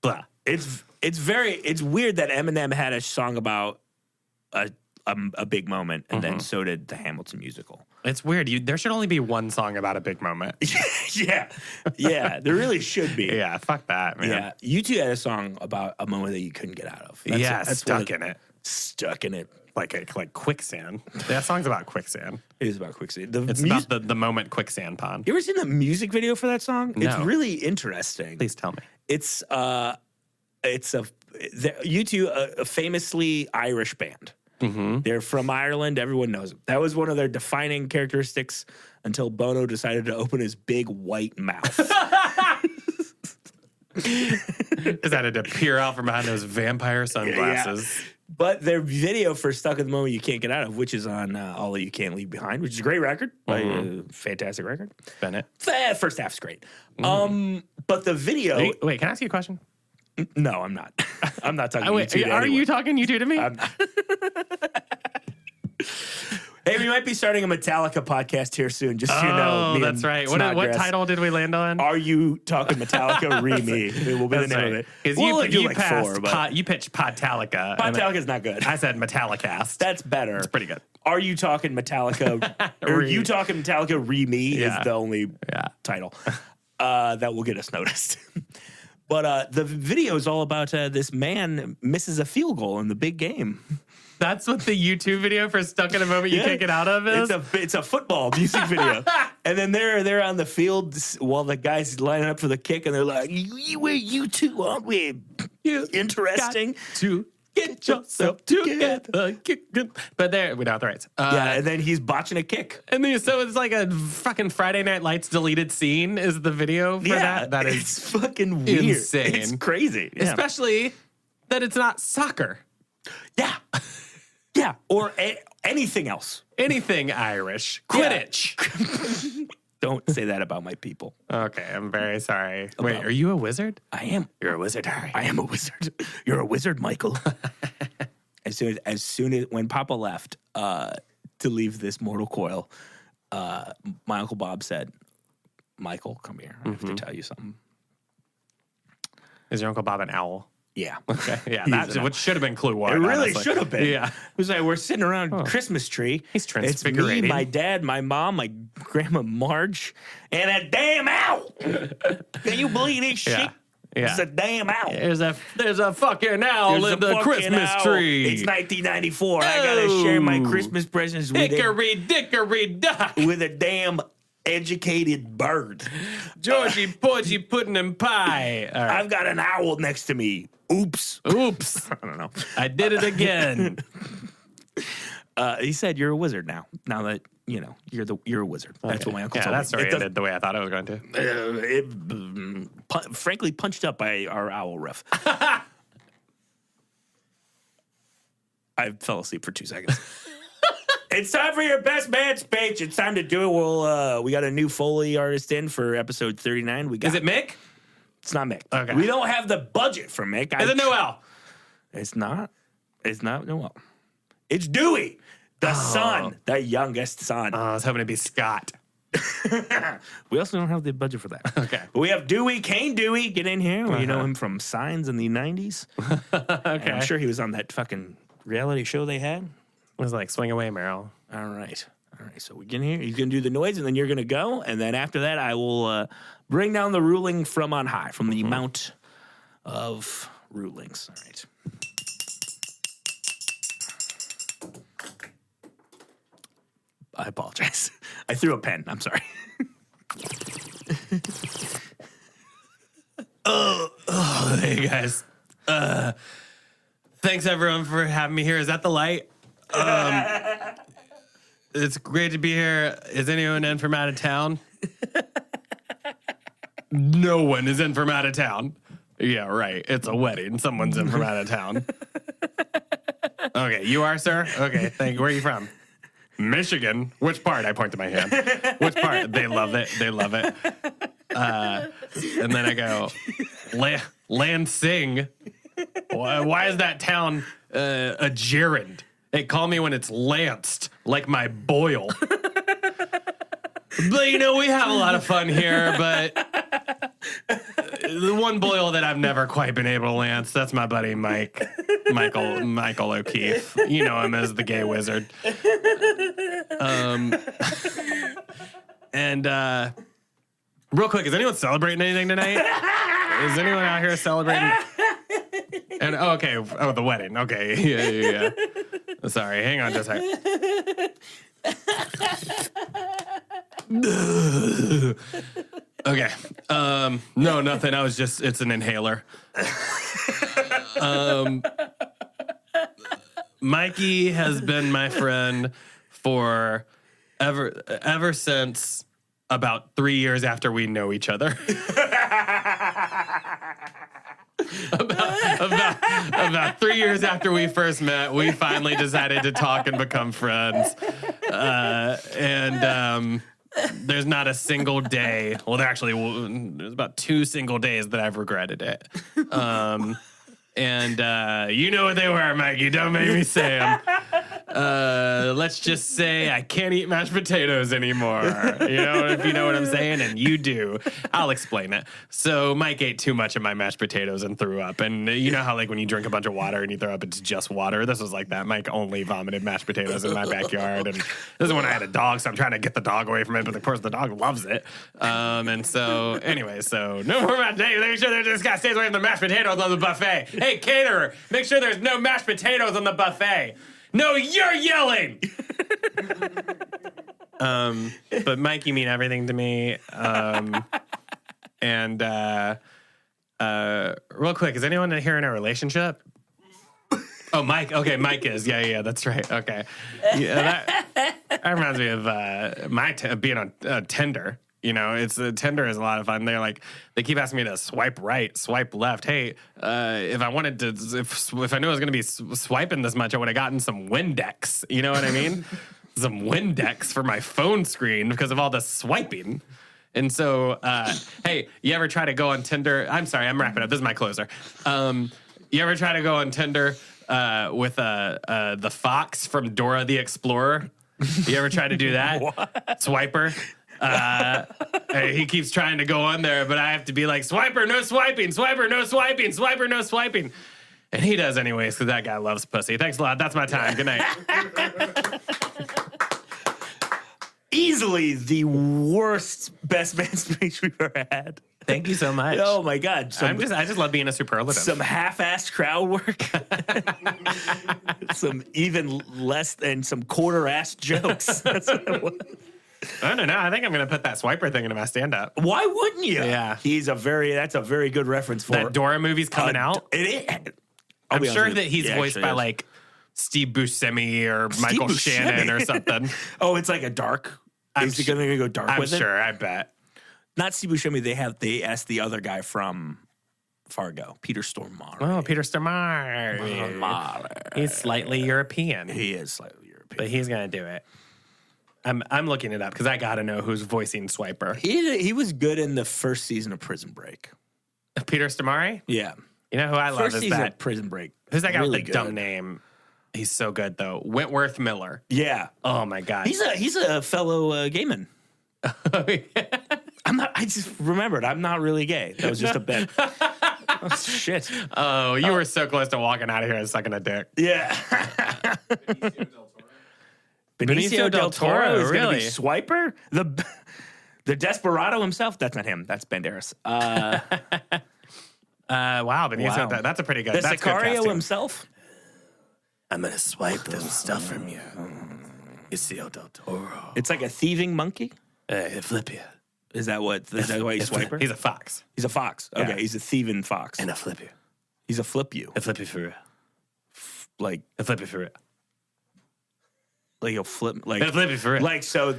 Blah. It's weird that Eminem had a song about a big moment, and then so did the Hamilton musical. It's weird. There should only be one song about a big moment. Yeah, there really should be. Yeah, fuck that, man. Yeah, you two had a song about a moment that you couldn't get out of. Stuck in it. Stuck in it. like quicksand. That song's about quicksand. It is about quicksand. It's about the moment quicksand pond. You ever seen the music video for that song? No. It's really interesting. Please tell me. It's U2, a famously Irish band. Mm-hmm. They're from Ireland. Everyone knows them. That was one of their defining characteristics until Bono decided to open his big white mouth. Decided to peer out from behind those vampire sunglasses. Yeah. But their video for Stuck in the Moment You Can't Get Out of, which is on All That You Can't Leave Behind, which is a great record. Fantastic record. Bennett. First half's great. But the video... Wait, can I ask you a question? No, I'm not. I'm not talking U2 to Are anyone. you talking U2 to me? I'm not. Hey, we might be starting a Metallica podcast here soon, just so you know. That's right. What title did we land on? Are You Talking Metallica? Re-Me. It will be the name of it. You pitched Podtalica. Podtalica's not good. I said Metallicast. That's better. It's pretty good. Are You Talking Metallica? Or You Talking Metallica? Re-Me is the only title that will get us noticed. But the video is all about this man misses a field goal in the big game. That's what the YouTube video for Stuck in a Moment You Can't Get Out of is? It's a football music video. And then they're on the field while the guy's lining up for the kick, and they're like, we're U2, aren't we? Interesting. To get yourself together. But there, we don't have the rights. And then he's botching a kick. And then, so it's like a fucking Friday Night Lights deleted scene is the video for that. That is it's fucking weird. Insane. It's crazy. Yeah. Especially that it's not soccer. Yeah. Yeah, or anything else. Anything Irish. Quidditch. Yeah. Don't say that about my people. Okay, I'm very sorry. Wait, are you a wizard? I am. You're a wizard, Harry. I am a wizard. You're a wizard, Michael. As soon as when Papa left to leave this mortal coil, my Uncle Bob said, Michael, come here. I have to tell you something. Is your Uncle Bob an owl? Yeah. Okay. Yeah. That's what should have been clue one. It really should have been. Yeah. It was like we're sitting around a Christmas tree. He's transfigurating. It's me, my dad, my mom, my grandma Marge, and a damn owl. Can you believe this shit? Yeah. It's a damn owl. There's a fucking owl in the Christmas tree. It's 1994. I gotta share my Christmas presents with Hickory duck with a damn educated bird. Georgie Porgy Pudding and Pie. Right. I've got an owl next to me. Oops. I don't know. I did it again. He said, "You're a wizard now. Now that you know you're a wizard." Okay. That's what my uncle told me. That story ended the way I thought it was going to. Frankly, punched up by our owl riff. I fell asleep for 2 seconds. It's time for your best man speech. It's time to do it. We got a new Foley artist in for episode 39. Is it Mick? It's not Mick. Okay. We don't have the budget for Mick. Is it Noel? It's not. It's not Noel. It's Dewey, the son, the youngest son. I was hoping it'd be Scott. We also don't have the budget for that. Okay. But we have Dewey, Kane Dewey. Get in here. You know him from Signs in the 90s. Okay. And I'm sure he was on that fucking reality show they had. It was like Swing Away, Meryl. All right. So we can hear. He's going to do the noise, and then you're going to go. And then after that, I will bring down the ruling from on high, from the Mount of Rulings. All right. I apologize. I threw a pen. I'm sorry. Hey, guys. Thanks, everyone, for having me here. Is that the light? It's great to be here. Is anyone in from out of town? No one is in from out of town. Yeah, right. It's a wedding. Someone's in from out of town. Okay, you are, sir? Okay, thank you. Where are you from? Michigan. Which part? I point to my hand. Which part? They love it. They love it. And then I go, Lansing. Why is that town a gerund? Hey, call me when it's lanced, like my boil. But, you know, we have a lot of fun here, but the one boil that I've never quite been able to lance, that's my buddy Michael O'Keefe. You know him as the gay wizard. And real quick, is anyone celebrating anything tonight? Is anyone out here celebrating? And okay, the wedding. Okay, yeah. Sorry, hang on just a second. Okay. No, nothing. It's an inhaler. Mikey has been my friend for ever since about 3 years after we know each other. About 3 years after we first met, we finally decided to talk and become friends. There's not a single day. Well, there's about 2 single days that I've regretted it. You know what they were, Mikey. Don't make me say them. Let's just say I can't eat mashed potatoes anymore. If you know what I'm saying, and you do. I'll explain it. So Mike ate too much of my mashed potatoes and threw up. And you know how, like, when you drink a bunch of water and you throw up, it's just water? This was like that. Mike only vomited mashed potatoes in my backyard. And this is when I had a dog, so I'm trying to get the dog away from it. But, of course, the dog loves it. So no more mashed potatoes. Make sure this guy stays away from the mashed potatoes on the buffet. Hey, caterer, make sure there's no mashed potatoes on the buffet. No, you're yelling. But Mike, you mean everything to me. Real quick, is anyone here in a relationship? Oh, Mike. Okay, Mike is. Yeah, that's right. Okay. Yeah, that reminds me of being on Tinder. Tinder is a lot of fun. They keep asking me to swipe right, swipe left. Hey, if I wanted to, if I knew I was going to be swiping this much, I would have gotten some Windex. You know what I mean? Some Windex for my phone screen because of all the swiping. And so, hey, you ever try to go on Tinder? I'm sorry, I'm wrapping up. This is my closer. You ever try to go on Tinder with the fox from Dora the Explorer? You ever try to do that? What? Swiper. He keeps trying to go on there, but I have to be like, swiper, no swiping, swiper, no swiping, swiper, no swiping. And he does anyways, because that guy loves pussy. Thanks a lot. That's my time. Good night. Easily the worst best man speech we've ever had. Thank you so much. Oh my God. I just love being a superlative. Some half-assed crowd work. Some even less than some quarter-assed jokes. That's what it was. I don't know. I think I'm going to put that swiper thing into my stand-up. Why wouldn't you? Yeah. That's a very good reference for that Dora movie's coming out. I'm sure that he's voiced by like Steve Buscemi or Michael Shannon or something. Oh, it's like a dark. Is he going to go dark with it? I'm sure. I bet. Not Steve Buscemi. They asked the other guy from Fargo, Peter Stormare. Oh, Peter Stormare. He's slightly European. He is slightly European, but he's going to do it. I'm looking it up because I got to know who's voicing Swiper. He was good in the first season of Prison Break. Peter Stormare? Yeah. You know who I love is that Prison Break. Who's that guy with the dumb name? He's so good though. Wentworth Miller. Yeah. Oh my God. He's a fellow gay man. Oh, yeah. I just remembered I'm not really gay. That was just a bit. Oh, shit. Oh, you were so close to walking out of here and sucking a dick. Yeah. Benicio del Toro is going to be Swiper? The desperado himself? That's not him. That's Banderas. Wow, Benicio, wow. That's a pretty good. The Sicario himself? I'm going to swipe them stuff from you. Benicio del Toro. It's like a thieving monkey? Flip you. Is that why he's Swiper? He's a fox. He's a fox. Okay, yeah. He's a thieving fox. And a flip you. He's a flip you. A flip you for real. A flip you for real. Like he'll flip, like a flip you for real. Like so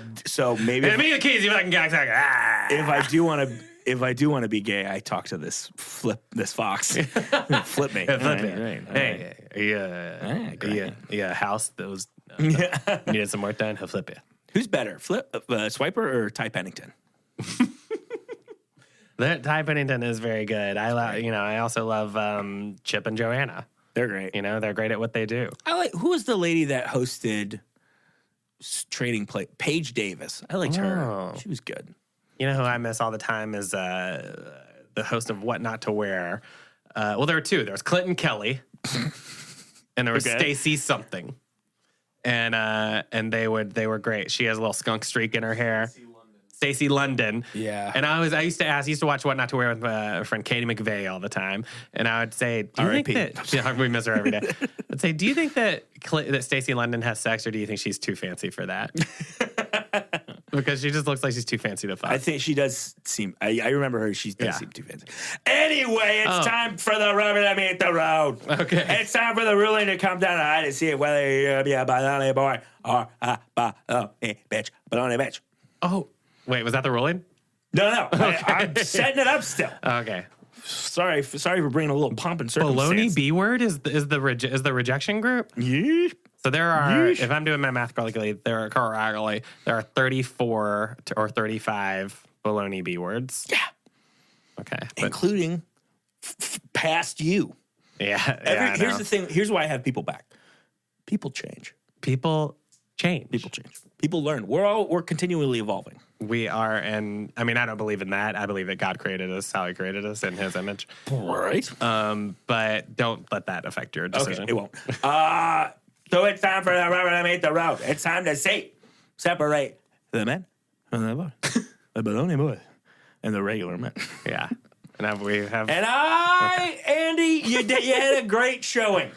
maybe. Give me the keys, you fucking cocksucker. If I do want to be gay, I talk to this fox. Flip me. Flip me. Right. Hey, yeah, a house that was needed some work done. He'll flip you. Who's better, Swiper or Ty Pennington? Ty Pennington is very good. I also love Chip and Joanna. They're great. They're great at what they do. Who was the lady that hosted Trading Play? Paige Davis. I liked her. She was good. You know who I miss all the time is the host of What Not to Wear. Well, there were two. There was Clinton Kelly, and there was Stacey something. And they were great. She has a little skunk streak in her hair. Stacey London. Yeah. And I used to watch What Not to Wear with my friend Katie McVeigh all the time. And I would say, do you think that, we miss her every day. I'd say, do you think that Stacey London has sex, or do you think she's too fancy for that? Because she just looks like she's too fancy to fuck. I think she does seem, I remember her, she does seem too fancy. Anyway, it's time for the rubber to meet the road. Okay. It's time for the ruling to come down to see whether you're going to be a Bologna boy or a Bologna bitch. Bologna bitch. Oh, wait, was that the ruling? No. Okay. I'm setting it up still. Okay. Sorry for bringing a little pomp and circumstance. Bologna B word is the rejection group? Yeah. So there are, if I'm doing my math correctly, there are 34 or 35 Bologna B words. Yeah. Okay. Including past you. Yeah. Here's the thing. Here's why I have people back. People change. People change. People learn. We're continually evolving. We are, and I mean, I don't believe in that. I believe that God created us how He created us in His image. Right. But don't let that affect your decision. Okay, it won't. So it's time for the rubber to meet the road. It's time to separate the men from the boy, the Bologna boy, and the regular men. Yeah. And we have. And Andy, you had a great showing.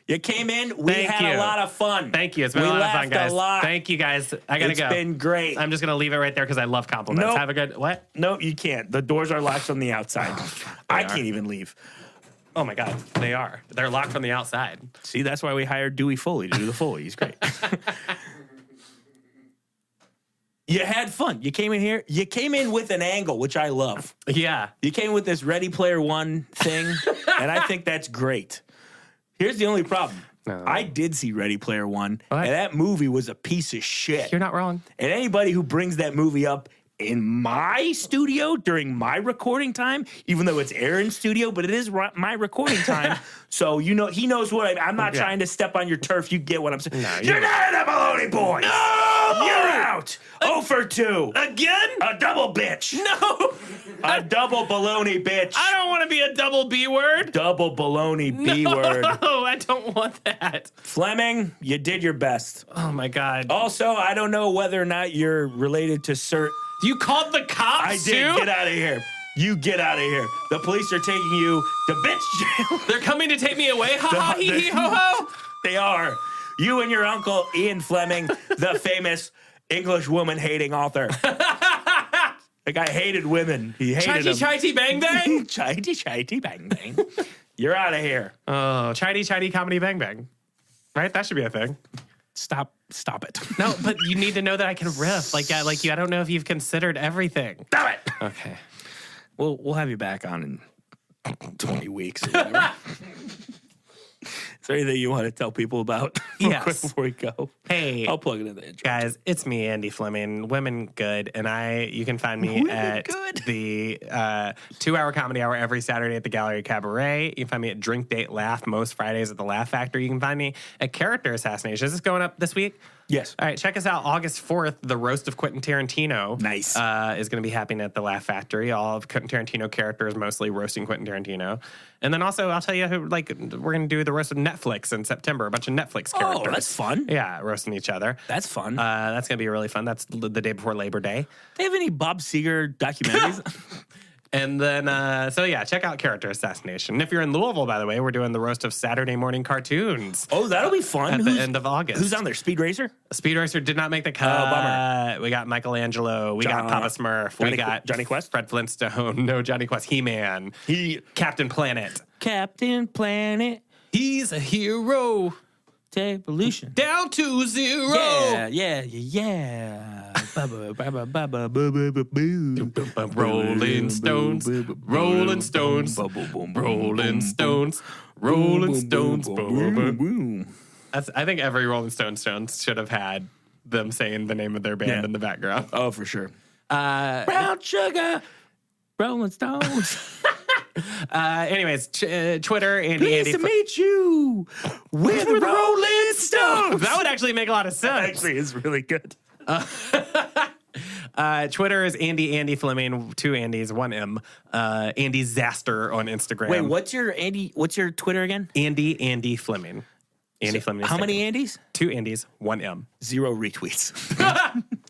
You came in. We had a lot of fun. Thank you. It's been a lot of fun, guys. Thank you, guys. I gotta go. It's been great. I'm just gonna leave it right there because I love compliments. Nope. Have a good what? No, you can't. The doors are locked from the outside. I can't even leave. Oh my God, they are. They're locked from the outside. See, that's why we hired Dewey Foley to do the Foley. He's great. You had fun. You came in here. You came in with an angle, which I love. Yeah. You came with this Ready Player One thing, and I think that's great. Here's the only problem. I did see Ready Player One, and that movie was a piece of shit. You're not wrong. And anybody who brings that movie up in my studio during my recording time, even though it's Aaron's studio, but it is my recording time. So, he knows what I'm not trying to step on your turf. You get what I'm saying. No, you're not in a Bologna boy. No! You're out. 0 for 2. Again? A double bitch. No. A double baloney bitch. I don't want to be a double B word. Double baloney B word. No, I don't want that. Fleming, you did your best. Oh, my God. Also, I don't know whether or not you're related to Sir... You called the cops, I did. too? Get out of here. You get out of here. The police are taking you to bitch jail. They're coming to take me away? Ha ha, hee hee, ho ho. They are. You and your uncle, Ian Fleming, the famous English woman-hating author. The guy hated women. He hated them. Chitty bang bang? Chitty bang bang. You're out of here. Oh, chitty comedy bang bang. Right? That should be a thing. Stop it. No, but you need to know that I can riff. I don't know if you've considered everything. Stop it. Okay. We'll have you back on in 20 weeks or whatever. Is there anything you want to tell people about real quick before we go? Hey. I'll plug it in the intro. Guys, it's me, Andy Fleming, Women Good, and you can find me at the 2-hour comedy hour every Saturday at the Gallery Cabaret. You can find me at Drink, Date, Laugh most Fridays at the Laugh Factory. You can find me at Character Assassination. Is this going up this week? Yes. All right, check us out. August 4th, the Roast of Quentin Tarantino. Nice. Is going to be happening at the Laugh Factory. All of Quentin Tarantino characters mostly roasting Quentin Tarantino. And then also, I'll tell you who, we're going to do the roast of Netflix in September. A bunch of Netflix characters. Oh, that's fun. Yeah, roasting each other. That's fun. That's going to be really fun. That's the day before Labor Day. Do they have any Bob Seger documentaries? And then, check out Character Assassination. And if you're in Louisville, by the way, we're doing the roast of Saturday morning cartoons. Oh, that'll be fun. At the end of August. Who's on there? Speed Racer? Speed Racer did not make the cut. Oh, bummer. We got Michelangelo. We got Papa Smurf. We got Johnny Quest? Fred Flintstone. No, Johnny Quest. He-Man. Captain Planet. Captain Planet. He's a hero. Evolution. Down to 0. Yeah. Rolling Stones. Rolling Stones. Rolling Stones. Rolling Stones. I think every Rolling Stones should have had them saying the name of their band in the background. Oh, for sure. Brown sugar. Rolling Stones. Anyways, Twitter, Andy. Pleased to meet you with the Rolling Stones. That would actually make a lot of sense. That actually is really good. Twitter is Andy Fleming, 2 Andys, 1 M. Andy Zaster on Instagram. Wait, what's your Twitter again? Andy Fleming. Fleming. How many Andys? 2 Andys, 1 M. 0 retweets.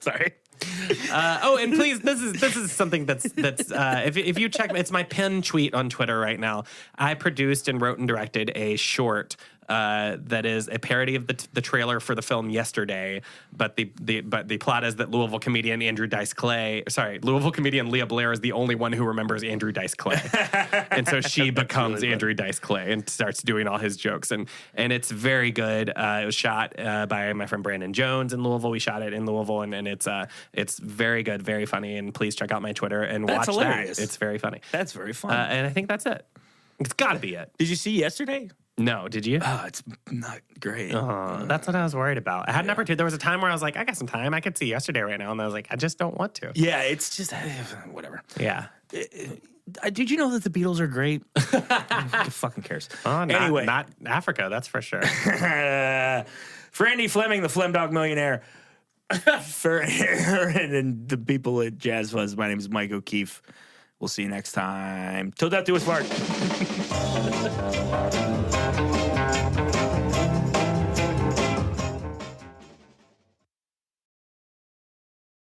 Sorry. And please, this is something that's if you check, it's my pinned tweet on Twitter right now. I produced and wrote and directed a short that is a parody of the trailer for the film Yesterday, but the plot is that Louisville comedian Leah Blair is the only one who remembers Andrew Dice Clay, and so she becomes really Andrew Dice Clay and starts doing all his jokes, and it's very good. It was shot by my friend Brandon Jones in Louisville. We shot it in Louisville, and it's very good, very funny. And please check out my Twitter and watch that. It's very funny. That's very fun. And I think that's it. It's got to be it. Did you see Yesterday? No, did you? Oh, it's not great. That's what I was worried about. I had an opportunity. There was a time where I was like, I got some time. I could see Yesterday right now. And I was like, I just don't want to. Yeah, it's just, whatever. Yeah. Did you know that the Beatles are great? Who fucking cares? Anyway. Not Africa, that's for sure. For Andy Fleming, the Flemdog Millionaire. For Aaron and the people at Jazz Fuzz, my name is Mike O'Keefe. We'll see you next time. Till death do us part.